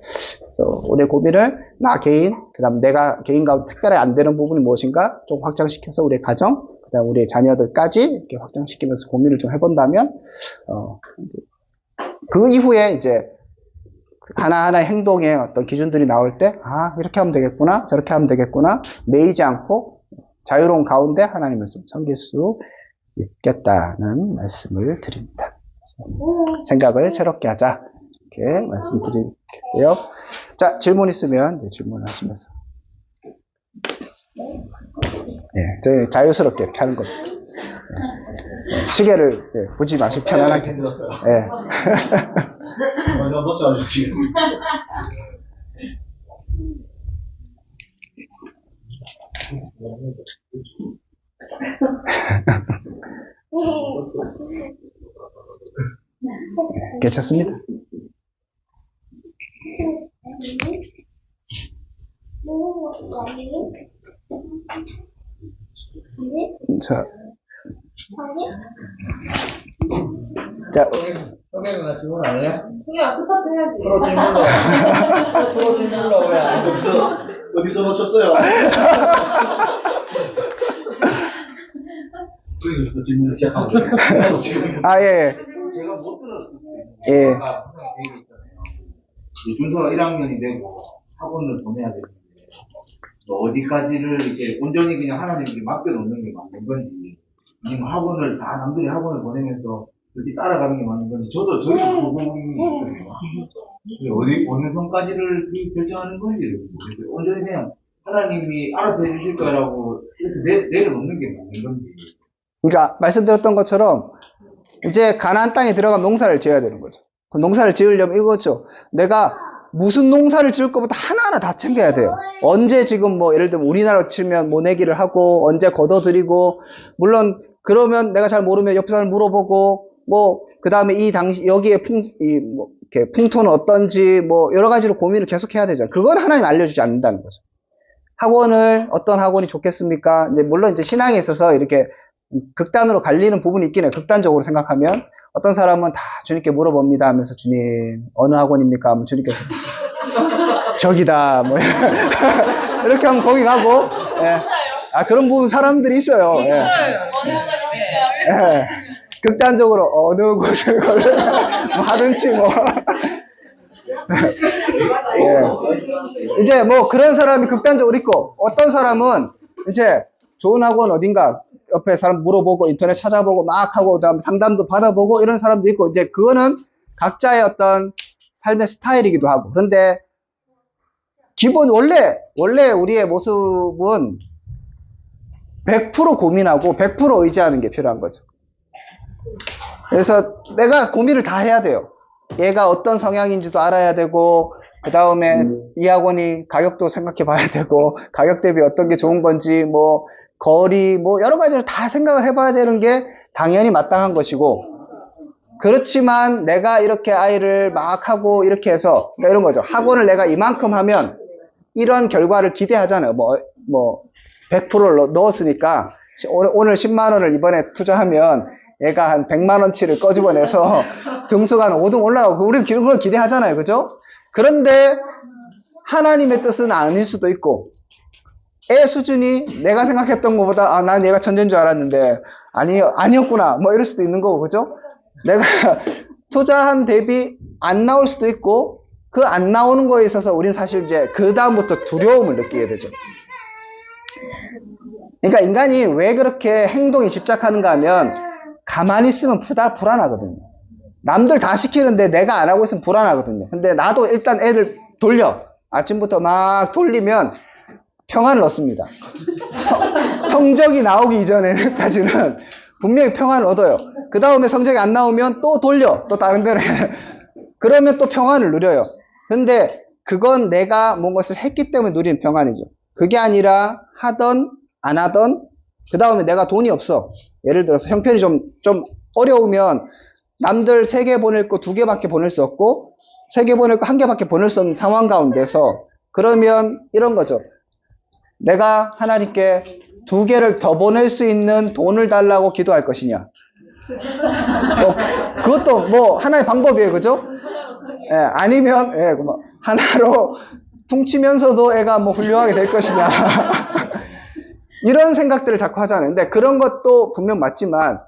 그래서 우리 고민을 나 개인, 그 다음 내가 개인 가운데 특별히 안 되는 부분이 무엇인가 좀 확장시켜서 우리 가정, 그 다음 우리 자녀들까지 이렇게 확장시키면서 고민을 좀 해본다면, 그 이후에 이제 하나하나의 행동의 어떤 기준들이 나올 때, 이렇게 하면 되겠구나, 저렇게 하면 되겠구나, 매이지 않고 자유로운 가운데 하나님을 좀 섬길 수 있겠다는 말씀을 드립니다. 생각을 새롭게 하자, 이렇게 말씀드리겠고요. 자, 질문 있으면 질문하시면서. 저희 자유스럽게 이렇게 하는 겁니다. 시계를 보지 마시고 편안하게. 괜찮습니다. 자, 성경이가 질문 안 해요? 그냥 스타트 해야지. 프로 질문로. 프로 질문로 왜 안 해? 어디서 놓쳤어요? 그래서 질문 시작하고. 예. 제가 못 들었을 때, 예. 아까 분명히 얘기 있잖아요. 준서가 1학년이 되고 학원을 보내야 되는데, 어디까지를 이렇게 온전히 그냥 하나님께 맡겨놓는 게 맞는 건지, 아니면 학원을 다 남들이 학원을 보내면서 그렇게 따라가는 게 맞는 건지, 저도 그 부분이 있어요. 어느 선까지를 결정하는 건지를 모르겠어요. 온전히 그냥 하나님이 알아서 해주실 거라고 이렇게 내려놓는 게 맞는 건지. 그러니까 말씀드렸던 것처럼 이제 가나안 땅에 들어가면 농사를 지어야 되는 거죠. 그럼 농사를 지으려면 이거죠. 내가 무슨 농사를 지을 것부터 하나하나 다 챙겨야 돼요. 언제 지금 뭐 예를 들면 우리나라로 치면 모내기를 하고 언제 걷어들이고, 물론 그러면 내가 잘 모르면 옆 사람을 물어보고, 뭐 그 다음에 이 당시 여기에 이렇게 풍토는 어떤지 뭐 여러 가지로 고민을 계속 해야 되죠. 그건 하나님 알려주지 않는다는 거죠. 학원을 어떤 학원이 좋겠습니까? 이제 물론 이제 신앙에 있어서 이렇게 극단으로 갈리는 부분이 있긴 해요. 극단적으로 생각하면 어떤 사람은 다 주님께 물어봅니다 하면서, 주님 어느 학원입니까? 하면 주님께서 저기다 뭐 이렇게 하면 거기 가고, 그런 부분 사람들이 있어요. 극단적으로 어느 곳을 뭐 하든지 뭐 이제 뭐 그런 사람이 극단적으로 있고, 어떤 사람은 이제 좋은 학원 어딘가 옆에 사람 물어보고 인터넷 찾아보고 막 하고 그다음 상담도 받아보고 이런 사람도 있고 이제 그거는 각자의 어떤 삶의 스타일이기도 하고 그런데 기본 원래 우리의 모습은 100% 고민하고 100% 의지하는 게 필요한 거죠. 그래서 내가 고민을 다 해야 돼요. 얘가 어떤 성향인지도 알아야 되고 그 다음에 이 학원이 가격도 생각해 봐야 되고 가격 대비 어떤 게 좋은 건지 뭐 거리 뭐 여러 가지를 다 생각을 해봐야 되는 게 당연히 마땅한 것이고 그렇지만 내가 이렇게 아이를 막 하고 이렇게 해서 그러니까 이런 거죠. 학원을 내가 이만큼 하면 이런 결과를 기대하잖아요. 뭐 100%를 넣었으니까 오늘 10만 원을 이번에 투자하면 얘가 한 100만 원치를 꺼집어내서 등수가 한 5등 올라가고 우리는 그걸 기대하잖아요. 그죠? 그런데 하나님의 뜻은 아닐 수도 있고 애 수준이 내가 생각했던 것보다 아, 난 얘가 천재인 줄 알았는데 아니었구나 뭐 이럴 수도 있는 거고 그죠? 내가 투자한 대비 안 나올 수도 있고 그 안 나오는 거에 있어서 우린 사실 이제 그 다음부터 두려움을 느끼게 되죠. 그러니까 인간이 왜 그렇게 행동에 집착하는가 하면 가만히 있으면 불안하거든요. 남들 다 시키는데 내가 안 하고 있으면 불안하거든요. 근데 나도 일단 애를 돌려. 아침부터 막 돌리면 평안을 얻습니다. 성적이 나오기 이전에까지는 분명히 평안을 얻어요. 그 다음에 성적이 안 나오면 또 돌려. 또 다른 데로 해. 그러면 또 평안을 누려요. 근데 그건 내가 무엇을 했기 때문에 누리는 평안이죠. 그게 아니라 하던 안 하던 그 다음에 내가 돈이 없어. 예를 들어서 형편이 좀 어려우면 남들 3개 보낼 거 2개밖에 보낼 수 없고 3개 보낼 거 1개밖에 보낼 수 없는 상황 가운데서 그러면 이런 거죠. 내가 하나님께 2개를 더 보낼 수 있는 돈을 달라고 기도할 것이냐. 그것도 뭐 하나의 방법이에요. 그죠? 예, 아니면 뭐 하나로 퉁치면서도 애가 뭐 훌륭하게 될 것이냐. 이런 생각들을 자꾸 하잖아요. 근데 그런 것도 분명 맞지만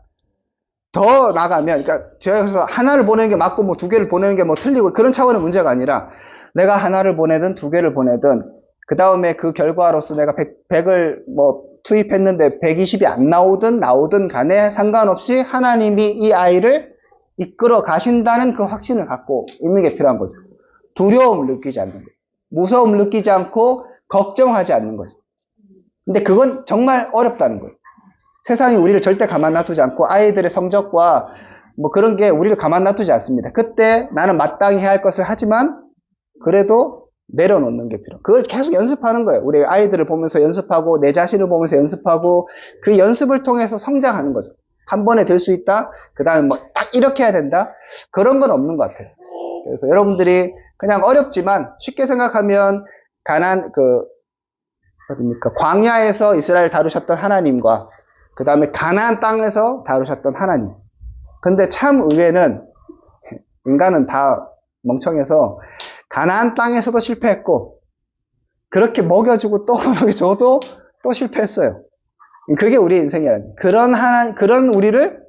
더 나가면 그러니까 제가 그래서 하나를 보내는 게 맞고 뭐 2개를 보내는 게 뭐 틀리고 그런 차원의 문제가 아니라 내가 하나를 보내든 2개를 보내든 그 다음에 그 결과로서 내가 100을 뭐 투입했는데 120이 안 나오든 간에 상관없이 하나님이 이 아이를 이끌어 가신다는 그 확신을 갖고 있는 게 필요한 거죠. 두려움을 느끼지 않는 거예요. 무서움을 느끼지 않고 걱정하지 않는 거죠. 근데 그건 정말 어렵다는 거예요. 세상이 우리를 절대 가만 놔두지 않고 아이들의 성적과 뭐 그런 게 우리를 가만 놔두지 않습니다. 그때 나는 마땅히 해야 할 것을 하지만 그래도 내려놓는 게 필요해요. 그걸 계속 연습하는 거예요. 우리 아이들을 보면서 연습하고 내 자신을 보면서 연습하고 그 연습을 통해서 성장하는 거죠. 한 번에 될 수 있다. 그 다음에 뭐 딱 이렇게 해야 된다. 그런 건 없는 것 같아요. 그래서 여러분들이 그냥 어렵지만 쉽게 생각하면 어딥니까? 광야에서 이스라엘 다루셨던 하나님과 그 다음에 가나안 땅에서 다루셨던 하나님. 근데 참 의외는 인간은 다 멍청해서 가나안 땅에서도 실패했고 그렇게 먹여주고 또 먹여줘도 또 실패했어요. 그게 우리 인생이라는 그런 우리를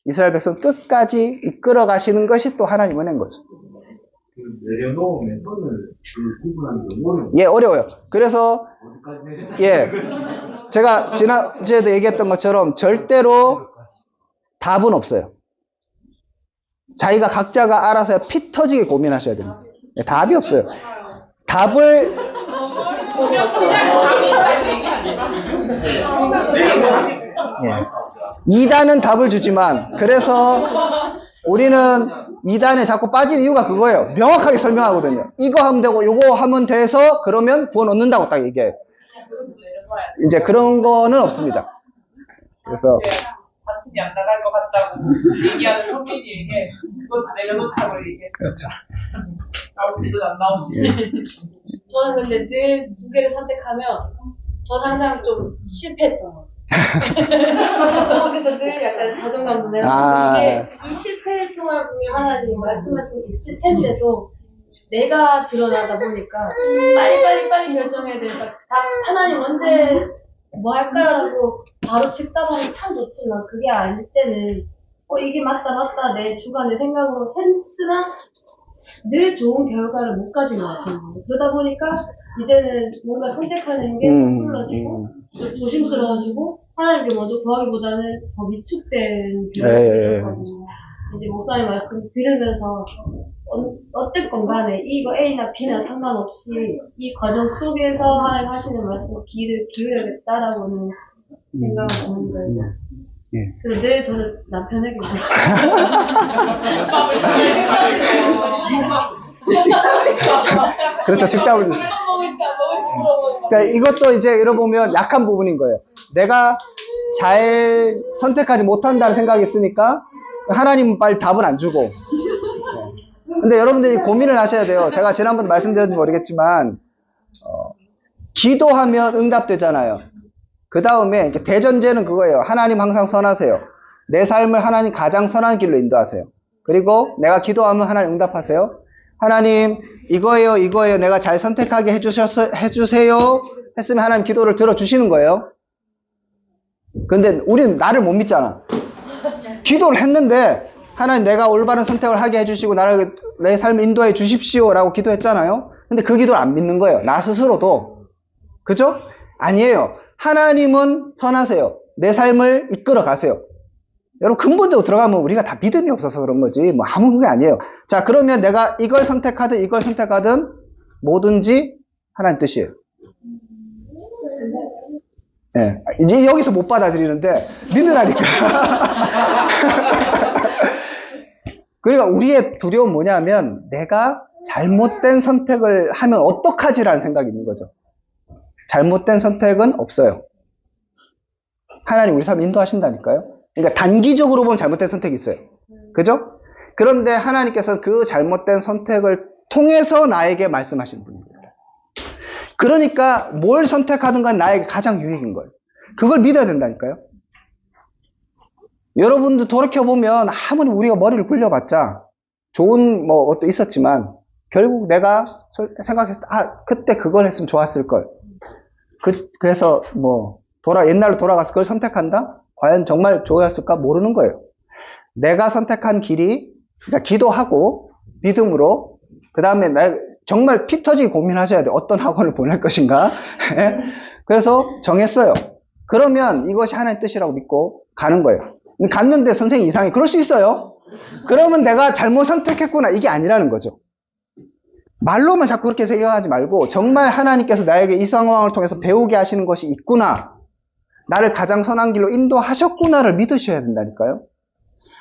이스라엘 백성 끝까지 이끌어 가시는 것이 또 하나님 은혜인 거죠. 내려놓으면 손을 구분하는 게 어려워요. 예, 어려워요. 그래서 예, 제가 지난주에도 얘기했던 것처럼 절대로 답은 없어요. 자기가 각자가 알아서 피 터지게 고민하셔야 됩니다. 예, 답이 없어요. 답을 예, 2단은 답을 주지만 그래서 우리는 2단에 자꾸 빠진 이유가 그거예요. 명확하게 설명하거든요. 이거 하면 되고 이거 하면 돼서 그러면 구원 얻는다고 딱 얘기해요. 이제 그런 거는 없습니다. 그래서 단순히 안 나갈 것 같다고 얘기하는 성민이에게 그걸 다 내려놓다고 얘기해. 그렇죠. 나오시든 안 나오시든. 저는 근데 늘 2개를 선택하면 저는 항상 좀 실패했던 것 같아요. 그래서 늘 약간 자존감도 내고 이게 이 실패를 통한 분이 하나님 말씀하신 게 있을 텐데도 내가 드러나다 보니까 빨리 결정해야 되니까 하나님 언제 뭐 할까라고 바로 직답하면 참 좋지만 그게 아닐 때는 이게 맞다 내 주관의 생각으로 했으나 늘 좋은 결과를 못 가진 것 같아요. 그러다 보니까 이제는 뭔가 선택하는 게 서툴러지고 좀 조심스러워지고 하나님께 먼저 구하기보다는 더 위축된 예, 예, 예. 질문이었거든요. 이제 목사님 말씀 들으면서 어쨌건 간에 이거 A나 B나 상관없이 이 과정 속에서 하나님 하시는 말씀 귀를 기울여야겠다라고는 생각을 하는 거예요. 예. 그래서 늘 저는 남편에게 그렇죠. 직답을 주죠. 먹을지 안 먹을지 물어보는 그러니까 이것도 이제 잃어보면 약한 부분인 거예요. 내가 잘 선택하지 못한다는 생각이 있으니까 하나님은 빨리 답은 안 주고. 네. 근데 여러분들이 고민을 하셔야 돼요. 제가 지난번에 말씀드렸는지 모르겠지만 기도하면 응답되잖아요. 그 다음에 대전제는 그거예요. 하나님 항상 선하세요. 내 삶을 하나님 가장 선한 길로 인도하세요. 그리고 내가 기도하면 하나님 응답하세요. 하나님 이거예요 이거예요 내가 잘 선택하게 해주세요 했으면 하나님 기도를 들어주시는 거예요. 근데 우리는 나를 못 믿잖아. 기도를 했는데 하나님 내가 올바른 선택을 하게 해주시고 나를 내 삶을 인도해 주십시오 라고 기도했잖아요. 근데 그 기도를 안 믿는 거예요. 나 스스로도. 그죠? 아니에요. 하나님은 선하세요. 내 삶을 이끌어 가세요. 여러분 근본적으로 들어가면 우리가 다 믿음이 없어서 그런 거지 뭐 아무 게 아니에요. 자 그러면 내가 이걸 선택하든 이걸 선택하든 뭐든지 하나님 뜻이에요. 네. 이제 여기서 못 받아들이는데 믿으라니까. 그러니까 우리의 두려움은 뭐냐면 내가 잘못된 선택을 하면 어떡하지라는 생각이 있는 거죠. 잘못된 선택은 없어요. 하나님 우리 삶 인도하신다니까요. 그러니까 단기적으로 보면 잘못된 선택이 있어요. 그죠? 그런데 하나님께서는 그 잘못된 선택을 통해서 나에게 말씀하시는 분입니다. 그러니까 뭘 선택하든 간 나에게 가장 유익인 거예요. 그걸 믿어야 된다니까요. 여러분도 돌이켜보면 아무리 우리가 머리를 굴려봤자 좋은 뭐 것도 있었지만 결국 내가 생각했을 때 그때 그걸 했으면 좋았을걸. 그래서 뭐 옛날로 돌아가서 그걸 선택한다? 과연 정말 좋았을까? 모르는 거예요. 내가 선택한 길이 그러니까 기도하고 믿음으로 그 다음에 정말 피 터지게 고민하셔야 돼요. 어떤 학원을 보낼 것인가. 그래서 정했어요. 그러면 이것이 하나님의 뜻이라고 믿고 가는 거예요. 갔는데 선생님 이상해. 그럴 수 있어요. 그러면 내가 잘못 선택했구나. 이게 아니라는 거죠. 말로만 자꾸 그렇게 생각하지 말고 정말 하나님께서 나에게 이 상황을 통해서 배우게 하시는 것이 있구나. 나를 가장 선한 길로 인도하셨구나를 믿으셔야 된다니까요.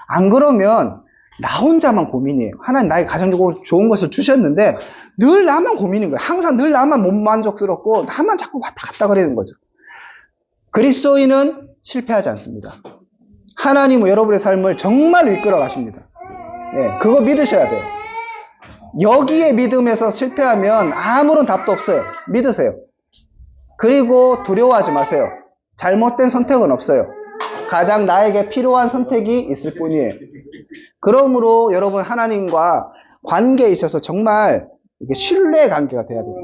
안 그러면 나 혼자만 고민이에요. 하나님 나에게 가정적으로 좋은 것을 주셨는데 늘 나만 고민인 거예요. 항상 늘 나만 못 만족스럽고 나만 자꾸 왔다 갔다 거리는 거죠. 그리스도인은 실패하지 않습니다. 하나님은 여러분의 삶을 정말 이끌어 가십니다. 예, 그거 믿으셔야 돼요. 여기에 믿음에서 실패하면 아무런 답도 없어요. 믿으세요. 그리고 두려워하지 마세요. 잘못된 선택은 없어요. 가장 나에게 필요한 선택이 있을 뿐이에요. 그러므로 여러분 하나님과 관계에 있어서 정말 이게 신뢰의 관계가 돼야 돼요.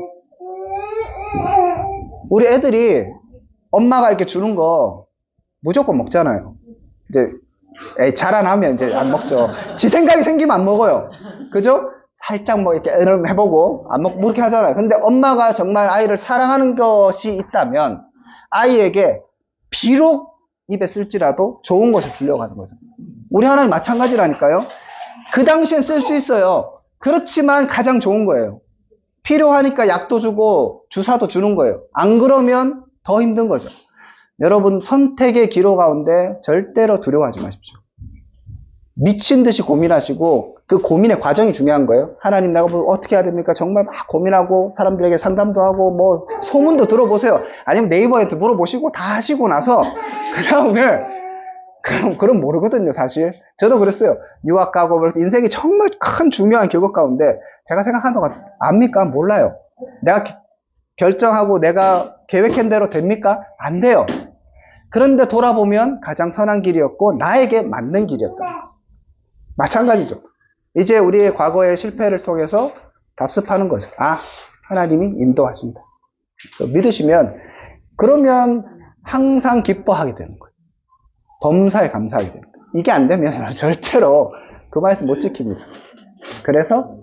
우리 애들이 엄마가 이렇게 주는 거 무조건 먹잖아요. 이제 자라나면 이제 안 먹죠. 지 생각이 생기면 안 먹어요. 그죠? 살짝 뭐 이렇게 해보고 안 먹고 그렇게 하잖아요. 근데 엄마가 정말 아이를 사랑하는 것이 있다면 아이에게 비록 입에 쓸지라도 좋은 것을 주려고 하는 거죠. 우리 하나님 마찬가지라니까요. 그 당시엔 쓸 수 있어요. 그렇지만 가장 좋은 거예요. 필요하니까 약도 주고 주사도 주는 거예요. 안 그러면 더 힘든 거죠. 여러분 선택의 기로 가운데 절대로 두려워하지 마십시오. 미친 듯이 고민하시고 그 고민의 과정이 중요한 거예요. 하나님 내가 뭐 어떻게 해야 됩니까? 정말 막 고민하고 사람들에게 상담도 하고 뭐 소문도 들어보세요. 아니면 네이버에 물어보시고 다 하시고 나서 그 다음에 그럼 모르거든요. 사실 저도 그랬어요. 유학 가고 인생이 정말 큰 중요한 결국 가운데 제가 생각하는 동안 압니까? 몰라요. 내가 결정하고 내가 계획한 대로 됩니까? 안 돼요. 그런데 돌아보면 가장 선한 길이었고 나에게 맞는 길이었던 거죠. 마찬가지죠. 이제 우리의 과거의 실패를 통해서 답습하는 거죠. 하나님이 인도하신다. 믿으시면 그러면 항상 기뻐하게 되는 거죠. 범사에 감사하게 되는 거예요. 이게 안 되면 절대로 그 말씀 못 지킵니다. 그래서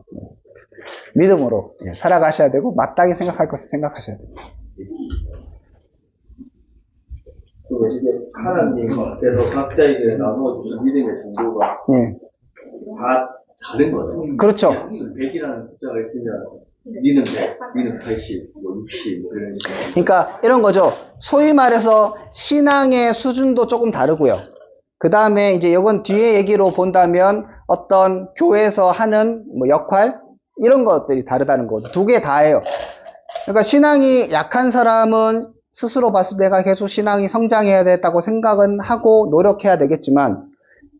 믿음으로 살아가셔야 되고 마땅히 생각할 것을 생각하셔야 됩니다. 이게 하나님 앞에서 각자에게 나누어주신 믿음의 정도가 예. 다 다른 거예요. 그렇죠. 100이라는 숫자가 있으면 니는 100, 니는 80, 뭐 60, 뭐 이런 식으로. 그러니까 이런 거죠. 소위 말해서 신앙의 수준도 조금 다르고요. 그 다음에 이제 이건 뒤에 얘기로 본다면 어떤 교회에서 하는 뭐 역할 이런 것들이 다르다는 거죠. 두 개 다예요. 그러니까 신앙이 약한 사람은 스스로 봤을 때 내가 계속 신앙이 성장해야 되겠다고 생각은 하고 노력해야 되겠지만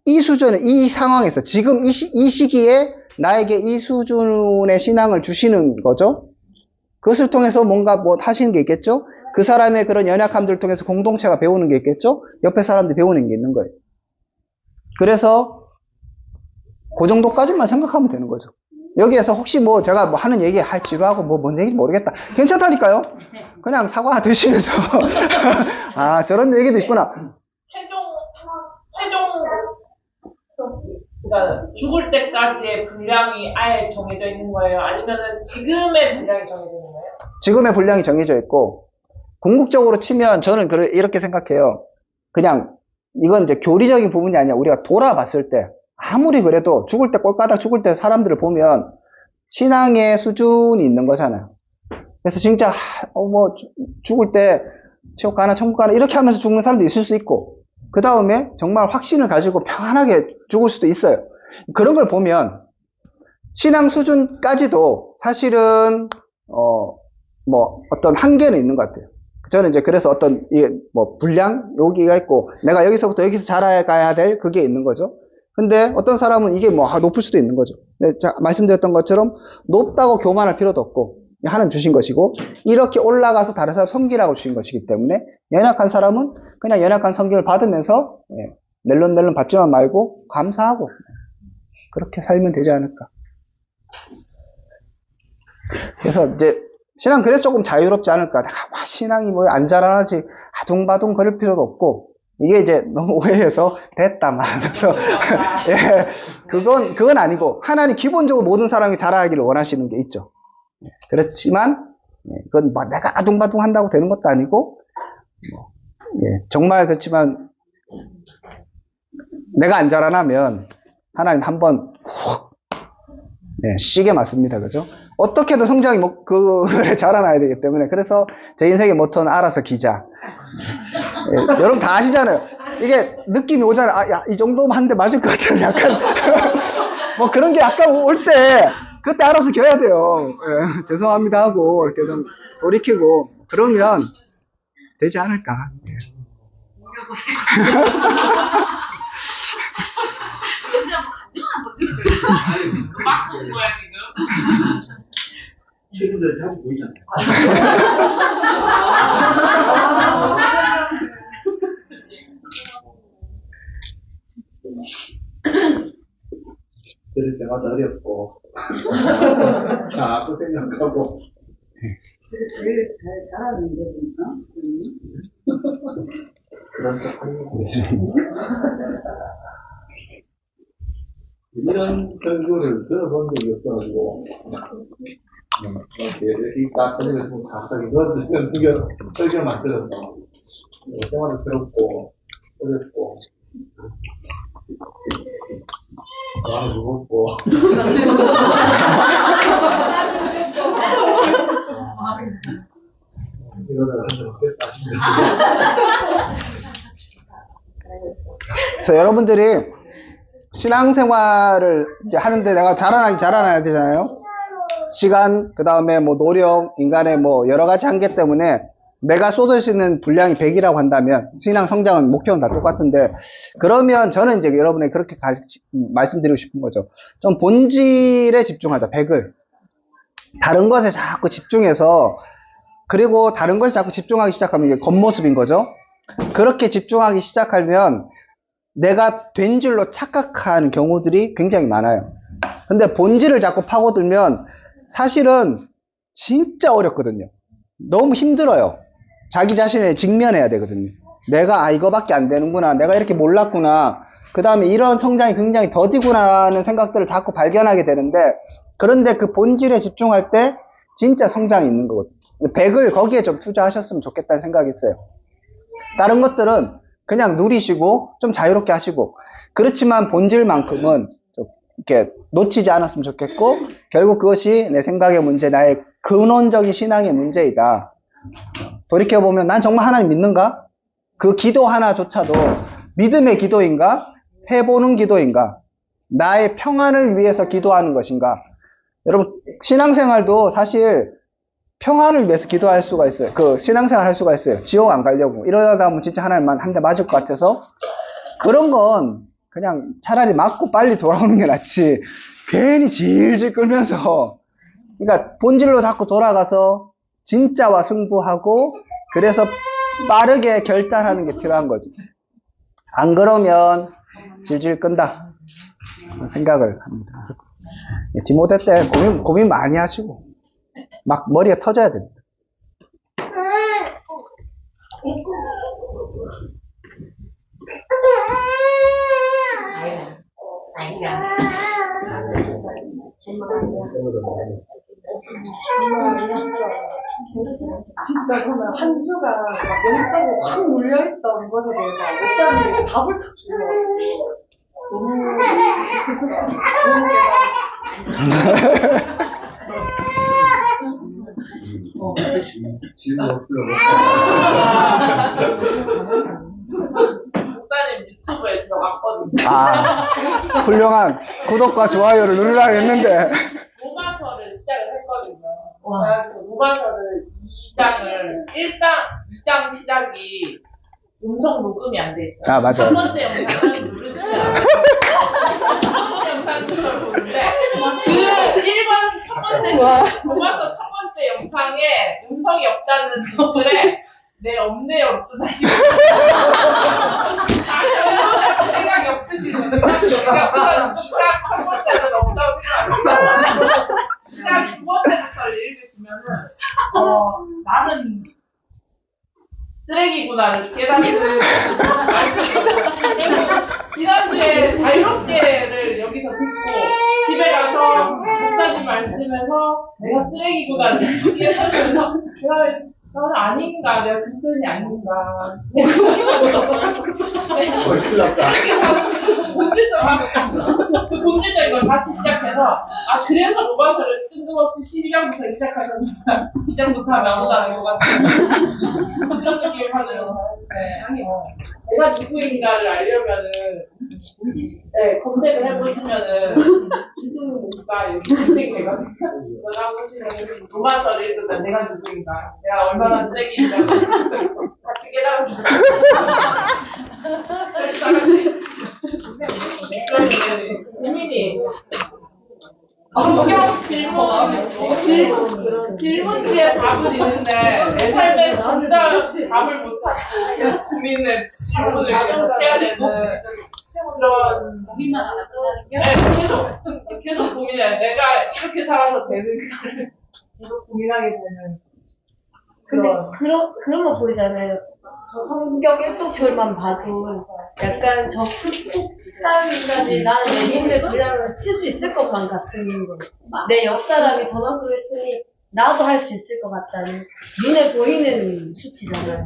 이 수준은 이 상황에서 지금 이 시기에 나에게 이 수준의 신앙을 주시는 거죠. 그것을 통해서 뭔가 뭐 하시는 게 있겠죠. 그 사람의 그런 연약함들을 통해서 공동체가 배우는 게 있겠죠. 옆에 사람들이 배우는 게 있는 거예요. 그래서 그 정도까지만 생각하면 되는 거죠. 여기에서 혹시 뭐 제가 뭐 하는 얘기 지루하고 뭐 뭔 얘기인지 모르겠다. 괜찮다니까요. 그냥 사과 드시면서 아 저런 얘기도 있구나. 최종 그러니까 죽을 때까지의 분량이 아예 정해져 있는 거예요? 아니면은 지금의 분량이 정해져 있는 거예요? 지금의 분량이 정해져 있고 궁극적으로 치면 저는 이렇게 생각해요. 그냥 이건 이제 교리적인 부분이 아니라 우리가 돌아봤을 때 아무리 그래도 죽을 때 꼴까닥 죽을 때 사람들을 보면 신앙의 수준이 있는 거잖아요. 그래서 진짜 뭐 죽을 때 지옥 가나 천국 가나 이렇게 하면서 죽는 사람도 있을 수 있고 그 다음에 정말 확신을 가지고 평안하게 죽을 수도 있어요. 그런 걸 보면 신앙 수준까지도 사실은 뭐 어떤 한계는 있는 것 같아요. 저는 이제 그래서 어떤 뭐 분량 여기가 있고 내가 여기서부터 여기서 자라가야 될 그게 있는 거죠. 근데 어떤 사람은 이게 뭐 높을 수도 있는 거죠. 말씀드렸던 것처럼 높다고 교만할 필요도 없고 하나님 주신 것이고 이렇게 올라가서 다른 사람 섬기라고 주신 것이기 때문에 연약한 사람은 그냥 연약한 섬김을 받으면서 낼름낼름 받지만 말고 감사하고 그렇게 살면 되지 않을까. 그래서 이제 신앙 그래서 조금 자유롭지 않을까. 내가 신앙이 뭐 안 자라나지 아둥바둥 거릴 필요도 없고 이게 이제 너무 오해해서 됐다 말하면서 예, 그건 아니고 하나님 기본적으로 모든 사람이 자라기를 원하시는 게 있죠. 그렇지만 그건 뭐 내가 아둥바둥 한다고 되는 것도 아니고 정말 그렇지만 내가 안 자라나면 하나님 한번 훅 시계 맞습니다. 그죠? 어떻게든 성장이 그래 자라나야 되기 때문에 그래서 제 인생의 모토는 알아서 기자. 여러분 다 아시잖아요. 이게 느낌이 오잖아요. 야, 이 정도면 한 대 맞을 것 같아요. 약간 뭐 그런 게 약간 올 때 그때 알아서 겨야 돼요. 죄송합니다 하고 이렇게 좀 돌이키고 그러면 되지 않을까. 언제 한번 간증을 한번 들어줘요. 그 맞고 온 거야 지금. 친구들 자주 보이잖아요. 들을 때마다 어렵고 자꾸 생각하고 제일 잘 자라는 게 보니까 그런 척하려고. 이런 설교를 들어본 적이 없어가지고 이렇게 딱 꺼내서 갑자기 넣어주시면 설교만 들어서 때마다 새롭고 어렵고 마음이 무겁고 이러다가 하면 어땠다 싶네요. 그래서 여러분들이 신앙생활을 이제 하는데 내가 자라나야 되잖아요. 시간, 그 다음에 뭐 노력, 인간의 뭐 여러 가지 한계 때문에 내가 쏟을 수 있는 분량이 100이라고 한다면 신앙 성장은 목표는 다 똑같은데 그러면 저는 이제 여러분에게 그렇게 말씀드리고 싶은 거죠. 좀 본질에 집중하자. 100을 다른 것에 자꾸 집중해서 그리고 다른 것에 자꾸 집중하기 시작하면 이게 겉모습인 거죠. 그렇게 집중하기 시작하면 내가 된 줄로 착각하는 경우들이 굉장히 많아요. 근데 본질을 자꾸 파고들면 사실은 진짜 어렵거든요. 너무 힘들어요. 자기 자신에 직면해야 되거든요. 내가 이거밖에 안 되는구나. 내가 이렇게 몰랐구나. 그 다음에 이런 성장이 굉장히 더디구나 하는 생각들을 자꾸 발견하게 되는데 그런데 그 본질에 집중할 때 진짜 성장이 있는 거거든요. 100을 거기에 좀 투자하셨으면 좋겠다는 생각이 있어요. 다른 것들은 그냥 누리시고 좀 자유롭게 하시고, 그렇지만 본질만큼은 좀 이렇게 놓치지 않았으면 좋겠고, 결국 그것이 내 생각의 문제, 나의 근원적인 신앙의 문제이다. 돌이켜보면 난 정말 하나님 믿는가? 그 기도 하나조차도 믿음의 기도인가? 해보는 기도인가? 나의 평안을 위해서 기도하는 것인가? 여러분, 신앙생활도 사실 평안을 위해서 기도할 수가 있어요. 그 신앙생활 할 수가 있어요. 지옥 안 가려고. 이러다 보면 진짜 하나님만 한 대 맞을 것 같아서, 그런 건 그냥 차라리 맞고 빨리 돌아오는 게 낫지, 괜히 질질 끌면서, 그러니까 본질로 자꾸 돌아가서 진짜와 승부하고, 그래서 빠르게 결단하는 게 필요한 거죠. 안 그러면 질질 끈다 생각을 합니다. 그래서 디모데 때 고민 많이 하시고 막 머리가 터져야 됩니다. 진짜 저는 한 주가 영적으로 확 눌려있던 것에 대해서 목사님이 답을 탁 주더라고요. 질문 없어요. 목사님 유튜브에 들어갔거든요. 아, 훌륭한 구독과 좋아요를 누르라 했는데. 로마서를 시작을 했거든요. 그래서 로마서를 2장 시작이 음성 녹음이 안 돼 있어요. 아, 맞아요. 첫 번째 영상은 누르지 않아요. 첫 번째 영상은 그걸 보는데, 첫 번째 로마서 첫 번째 영상에 음성이 없다는 댓글에 네, 없네요. 다시 생각이 없으시는 분들, 그러니까 2장 첫 번째는 없다고 생각하시고 2장 두 번째부터를 읽으시면은 나는 쓰레기구나를 깨닫는 말씀이거든요. 지난주에 자유롭게를 여기서 듣고 집에 가서 목사님 말씀에서 내가 쓰레기구나를 깨닫으면서 나는 아닌가, 내가 그편이 아닌가. 본질적인 걸 다시 시작해서, 그래서 로마서를 뜬금없이 12장부터 시작하셨는가. 2장부터 하면 아무도 안 할 것 같은 그런 느낌을 받아요. 네, 아니요. 내가 누구인가를 알려면은, 네, 검색을 해보시면은, 이승우 목사, 이렇게 검색이 되거든요. 전화보시면은, 로마서를 읽으면 내가 누구인가, 내가 얼마나 쓰레기인가, 같이 깨달았어요. 고민이, 성경 질문지에 답은 있는데, 내 삶에 정답 답을 못 찾고, 계속 고민을, 질문을 계속 해야 되는, 그런 고민만 하나 끝나는 게? 네, 계속 고민해. 내가 이렇게 살아서 되는가를 계속 고민하게 되는. 근데 그런 거 보이잖아요. 저 성경 1독설만 봐도 약간 저 끝까지 나는 내 믿음의 분량을 칠 수 있을 것만 같은 거. 내 옆 사람이 저만큼 했으니 나도 할 수 있을 것 같다는 눈에 보이는 수치잖아요.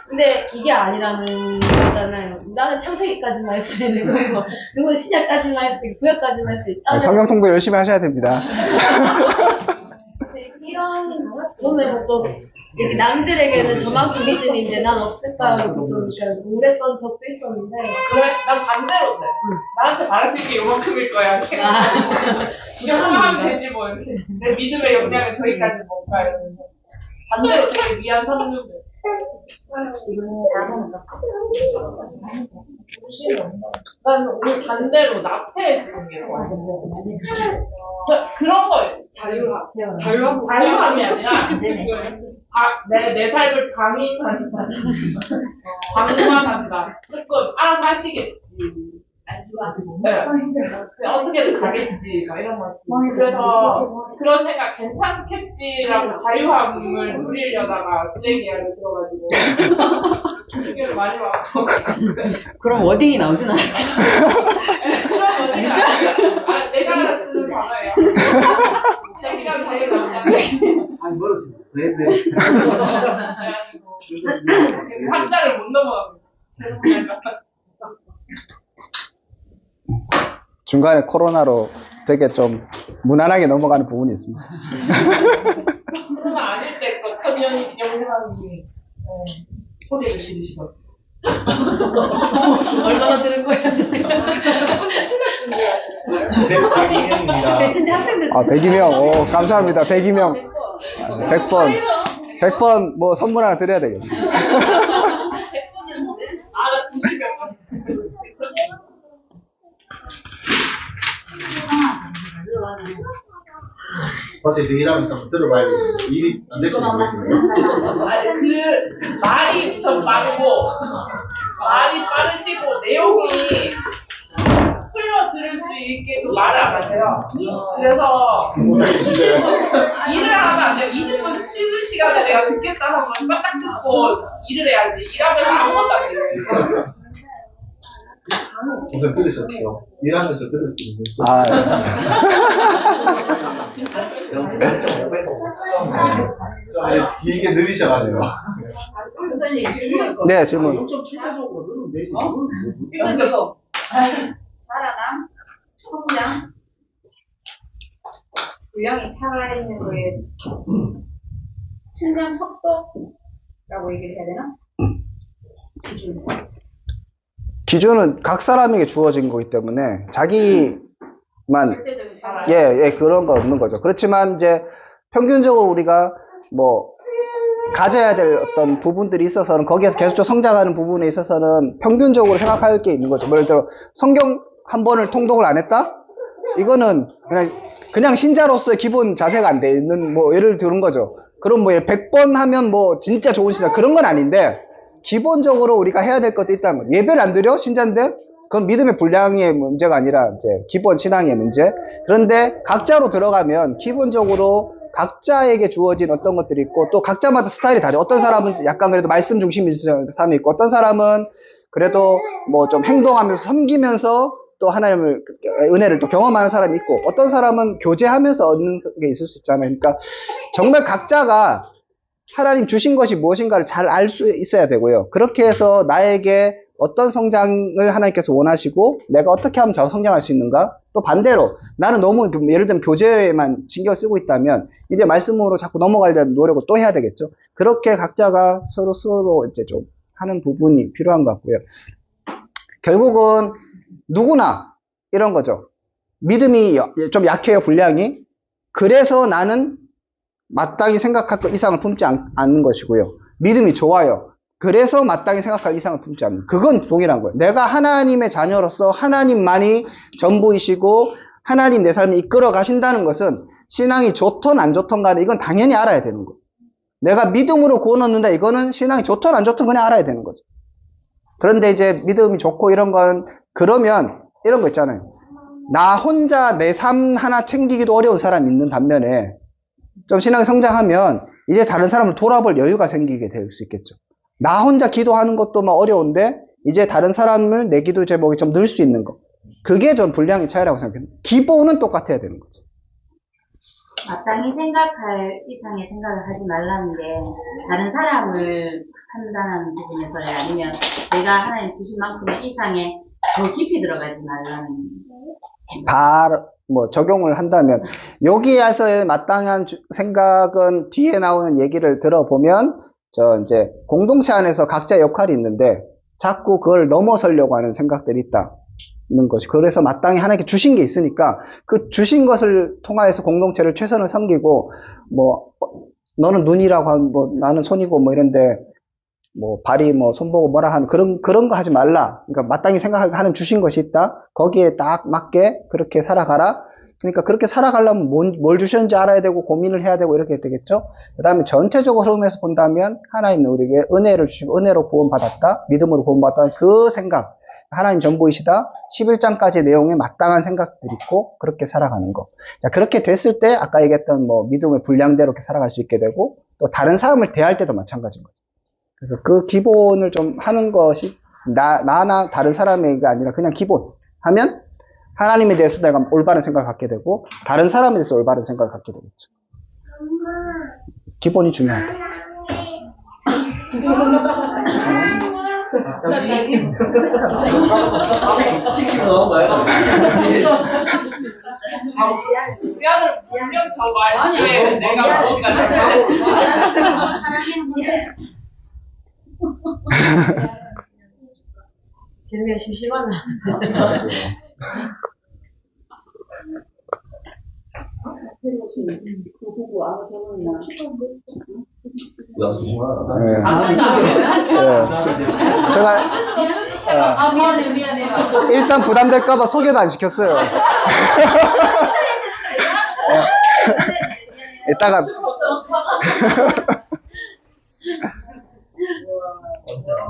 근데 이게 아니라는 거잖아요. 나는 창세기까지만 할 수 있는 거고, 누구는 신약까지만 할 수 있고, 구약까지만 할 수 있고. 성경 통독 열심히 하셔야 됩니다. 이런 보면서 또 이렇게 남들에게는 저만큼 믿음인데 난 없을까 이렇게 좀 우울했던 적도 있었는데. 그래? 난 반대로인데. 나한테 말할 수 있는 게 요만큼일 거야. 이렇게 하면 되지 뭐 이렇게. 내 믿음의 역량은 저기까지 뭔가 이러면서. 반대로 되게 미안 삼는데. 난 오늘 반대로 나태해지는 게 좋아. 그런 거 자유함이 아니라 내 삶을 방관한다. 조금 알아서 하시겠지. 네. 어떻게든 가겠지. 막 이런 거. 그래서 그런 생각 괜찮겠지라고 자유함을 누리려다가 쓰레기야를 들어가지고 주교를 많이 와서. 그럼 워딩이 나오진 않았죠. 그런 워딩이 내가 쓰는 단어예요. 쓰레기라는 단어가 나오잖아요. 많이 벌었어요. 네. 한자를 못 넘어가고 있어요. 중간에 코로나로 되게 좀 무난하게 넘어가는 부분이 있습니다. 코로나 아닐 때 천년 기념회장님이 소리를 지르시거든요. 얼마나 들은 거야? 근데 신학 준비하시는 거예요? 대신에 학생들. 102명. 오, 감사합니다. 102명. 100번. 100번 뭐 선물 하나 드려야 되겠네. 100번이었는데? 나 90명. 밭에서 일하면서 한번 들어봐야 돼. 일이 안 될지 모르겠네요. 그 말이 좀 빠르고 말이 빠르시고 내용이 흘러 들을 수 있게 또 말을 안 하세요. 그래서 못하게 됐어요. 일을 하면 안 돼요. 20분 쉬는 시간에 내가 듣겠다 하면 바짝 듣고 일을 해야지. 일하면서 아무것도 안 해요. 우선 들으셨죠? 일하면서 들었으면 아, 좀 길게 느리셔가지고. 네, 질문. 0.7대적으로 들으면 되지. 일단 저 살아남, 성장, 분량이 살아있는 거에 성장 속도라고 얘기를 해야 되나? 기준. 기준은 각 사람에게 주어진 거기 때문에 자기만 절대적인 살아. 그런 거 없는 거죠. 그렇지만 이제 평균적으로 우리가 뭐 가져야 될 어떤 부분들이 있어서는 거기에서 계속적으로 성장하는 부분에 있어서는 평균적으로 생각할 게 있는 거죠. 뭐 예를 들어 성경 한 번을 통독을 안 했다? 이거는 그냥 신자로서의 기본 자세가 안 돼 있는 뭐 예를 들은 거죠. 그럼 뭐 100번 하면 뭐 진짜 좋은 신자 그런 건 아닌데 기본적으로 우리가 해야 될 것도 있다는 거예요. 예배를 안 드려? 신자인데? 그건 믿음의 분량의 문제가 아니라 이제 기본 신앙의 문제. 그런데 각자로 들어가면 기본적으로 각자에게 주어진 어떤 것들이 있고 또 각자마다 스타일이 다르요. 어떤 사람은 약간 그래도 말씀 중심인 사람이 있고 어떤 사람은 그래도 뭐 좀 행동하면서 섬기면서 또 하나님을 은혜를 또 경험하는 사람이 있고 어떤 사람은 교제하면서 얻는 게 있을 수 있잖아요. 그러니까 정말 각자가 하나님 주신 것이 무엇인가를 잘 알 수 있어야 되고요. 그렇게 해서 나에게 어떤 성장을 하나님께서 원하시고 내가 어떻게 하면 저 성장할 수 있는가? 또 반대로 나는 너무 예를 들면 교제에만 신경 쓰고 있다면 이제 말씀으로 자꾸 넘어가려는 노력을 또 해야 되겠죠. 그렇게 각자가 서로 이제 좀 하는 부분이 필요한 것 같고요. 결국은 누구나 이런 거죠. 믿음이 좀 약해요, 분량이. 그래서 나는 마땅히 생각할 것 이상을 품지 않는 것이고요. 믿음이 좋아요. 그래서 마땅히 생각할 이상을 품지 않는. 그건 동일한 거예요. 내가 하나님의 자녀로서 하나님만이 전부이시고 하나님 내 삶을 이끌어 가신다는 것은 신앙이 좋든 안 좋든 간에 이건 당연히 알아야 되는 거예요. 내가 믿음으로 구원 얻는다. 이거는 신앙이 좋든 안 좋든 그냥 알아야 되는 거죠. 그런데 이제 믿음이 좋고 이런 건 그러면 이런 거 있잖아요. 나 혼자 내 삶 하나 챙기기도 어려운 사람이 있는 반면에 좀 신앙이 성장하면 이제 다른 사람을 돌아볼 여유가 생기게 될 수 있겠죠. 나 혼자 기도하는 것도 막 어려운데 이제 다른 사람을 내 기도 제목이 좀 늘 수 있는 거. 그게 좀 분량의 차이라고 생각합니다. 기본은 똑같아야 되는 거죠. 마땅히 생각할 이상의 생각을 하지 말라는 게 다른 사람을 판단하는 부분에서야 아니면 내가 하나님 주신 만큼의 이상에 더 깊이 들어가지 말라는 다 뭐 적용을 한다면 여기에서의 마땅한 생각은 뒤에 나오는 얘기를 들어보면 저 이제 공동체 안에서 각자의 역할이 있는데 자꾸 그걸 넘어서려고 하는 생각들이 있다는 것이 그래서 마땅히 하나님께 주신 게 있으니까 그 주신 것을 통하여서 공동체를 최선을 섬기고 뭐 너는 눈이라고 하면 뭐 나는 손이고 뭐 이런데 뭐 발이 뭐 손보고 뭐라 하는 그런 거 하지 말라. 그러니까 마땅히 생각하는 하나님 주신 것이 있다. 거기에 딱 맞게 그렇게 살아가라. 그러니까 그렇게 살아가려면 뭘 주셨는지 알아야 되고 고민을 해야 되고 이렇게 되겠죠. 그 다음에 전체적으로 흐름에서 본다면 하나님은 우리에게 은혜를 주시고 은혜로 구원받았다. 믿음으로 구원받았다. 그 생각. 하나님 전부이시다. 11장까지 내용에 마땅한 생각들이 있고 그렇게 살아가는 거. 자, 그렇게 됐을 때 아까 얘기했던 뭐 믿음의 분량대로 이렇게 살아갈 수 있게 되고 또 다른 사람을 대할 때도 마찬가지인 거죠. 그래서 그 기본을 좀 하는 것이 나나 다른 사람에게 아니라 그냥 기본 하면 하나님에 대해서 내가 올바른 생각을 갖게 되고 다른 사람에 대해서 올바른 생각을 갖게 되겠죠. 기본이 중요하다. 시키고 나온 거야. 우리 아들 분명 저 말씀에 내가 뭔가 재미가 심심하나. 예. 예. 제가 미안해. 일단 부담될까봐 소개도 안 시켰어요. 예. 이따가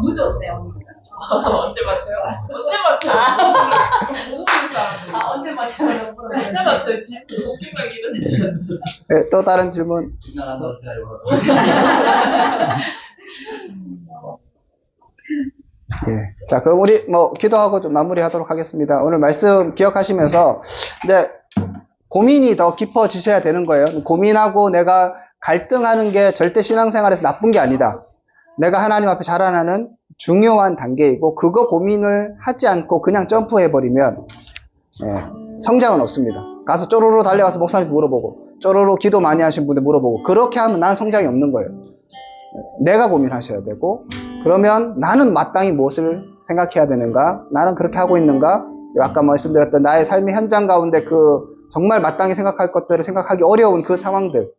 너무 좋네요. 언제 맞춰요? 언제 맞춰요? 모르는 사람. 언제 맞춰요? 언제 맞춰요? 지금 웃기만 기도해. 예, 또 다른 질문. 예. 자, 그럼 우리 기도하고 좀 마무리하도록 하겠습니다. 오늘 말씀 기억하시면서 이제 고민이 더 깊어지셔야 되는 거예요. 고민하고 내가 갈등하는 게 절대 신앙생활에서 나쁜 게 아니다. 내가 하나님 앞에 자라나는 중요한 단계이고 그거 고민을 하지 않고 그냥 점프해버리면 성장은 없습니다. 가서 쪼로로 달려가서 목사님께 물어보고 쪼로로 기도 많이 하신 분들 물어보고 그렇게 하면 난 성장이 없는 거예요. 내가 고민하셔야 되고 그러면 나는 마땅히 무엇을 생각해야 되는가? 나는 그렇게 하고 있는가? 아까 말씀드렸던 나의 삶의 현장 가운데 정말 마땅히 생각할 것들을 생각하기 어려운 그 상황들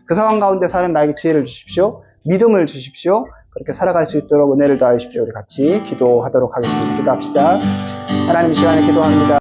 그 상황 가운데 사는 나에게 지혜를 주십시오. 믿음을 주십시오. 그렇게 살아갈 수 있도록 은혜를 더하여 주십시오. 우리 같이 기도하도록 하겠습니다. 기도합시다. 하나님 이 시간에 기도합니다.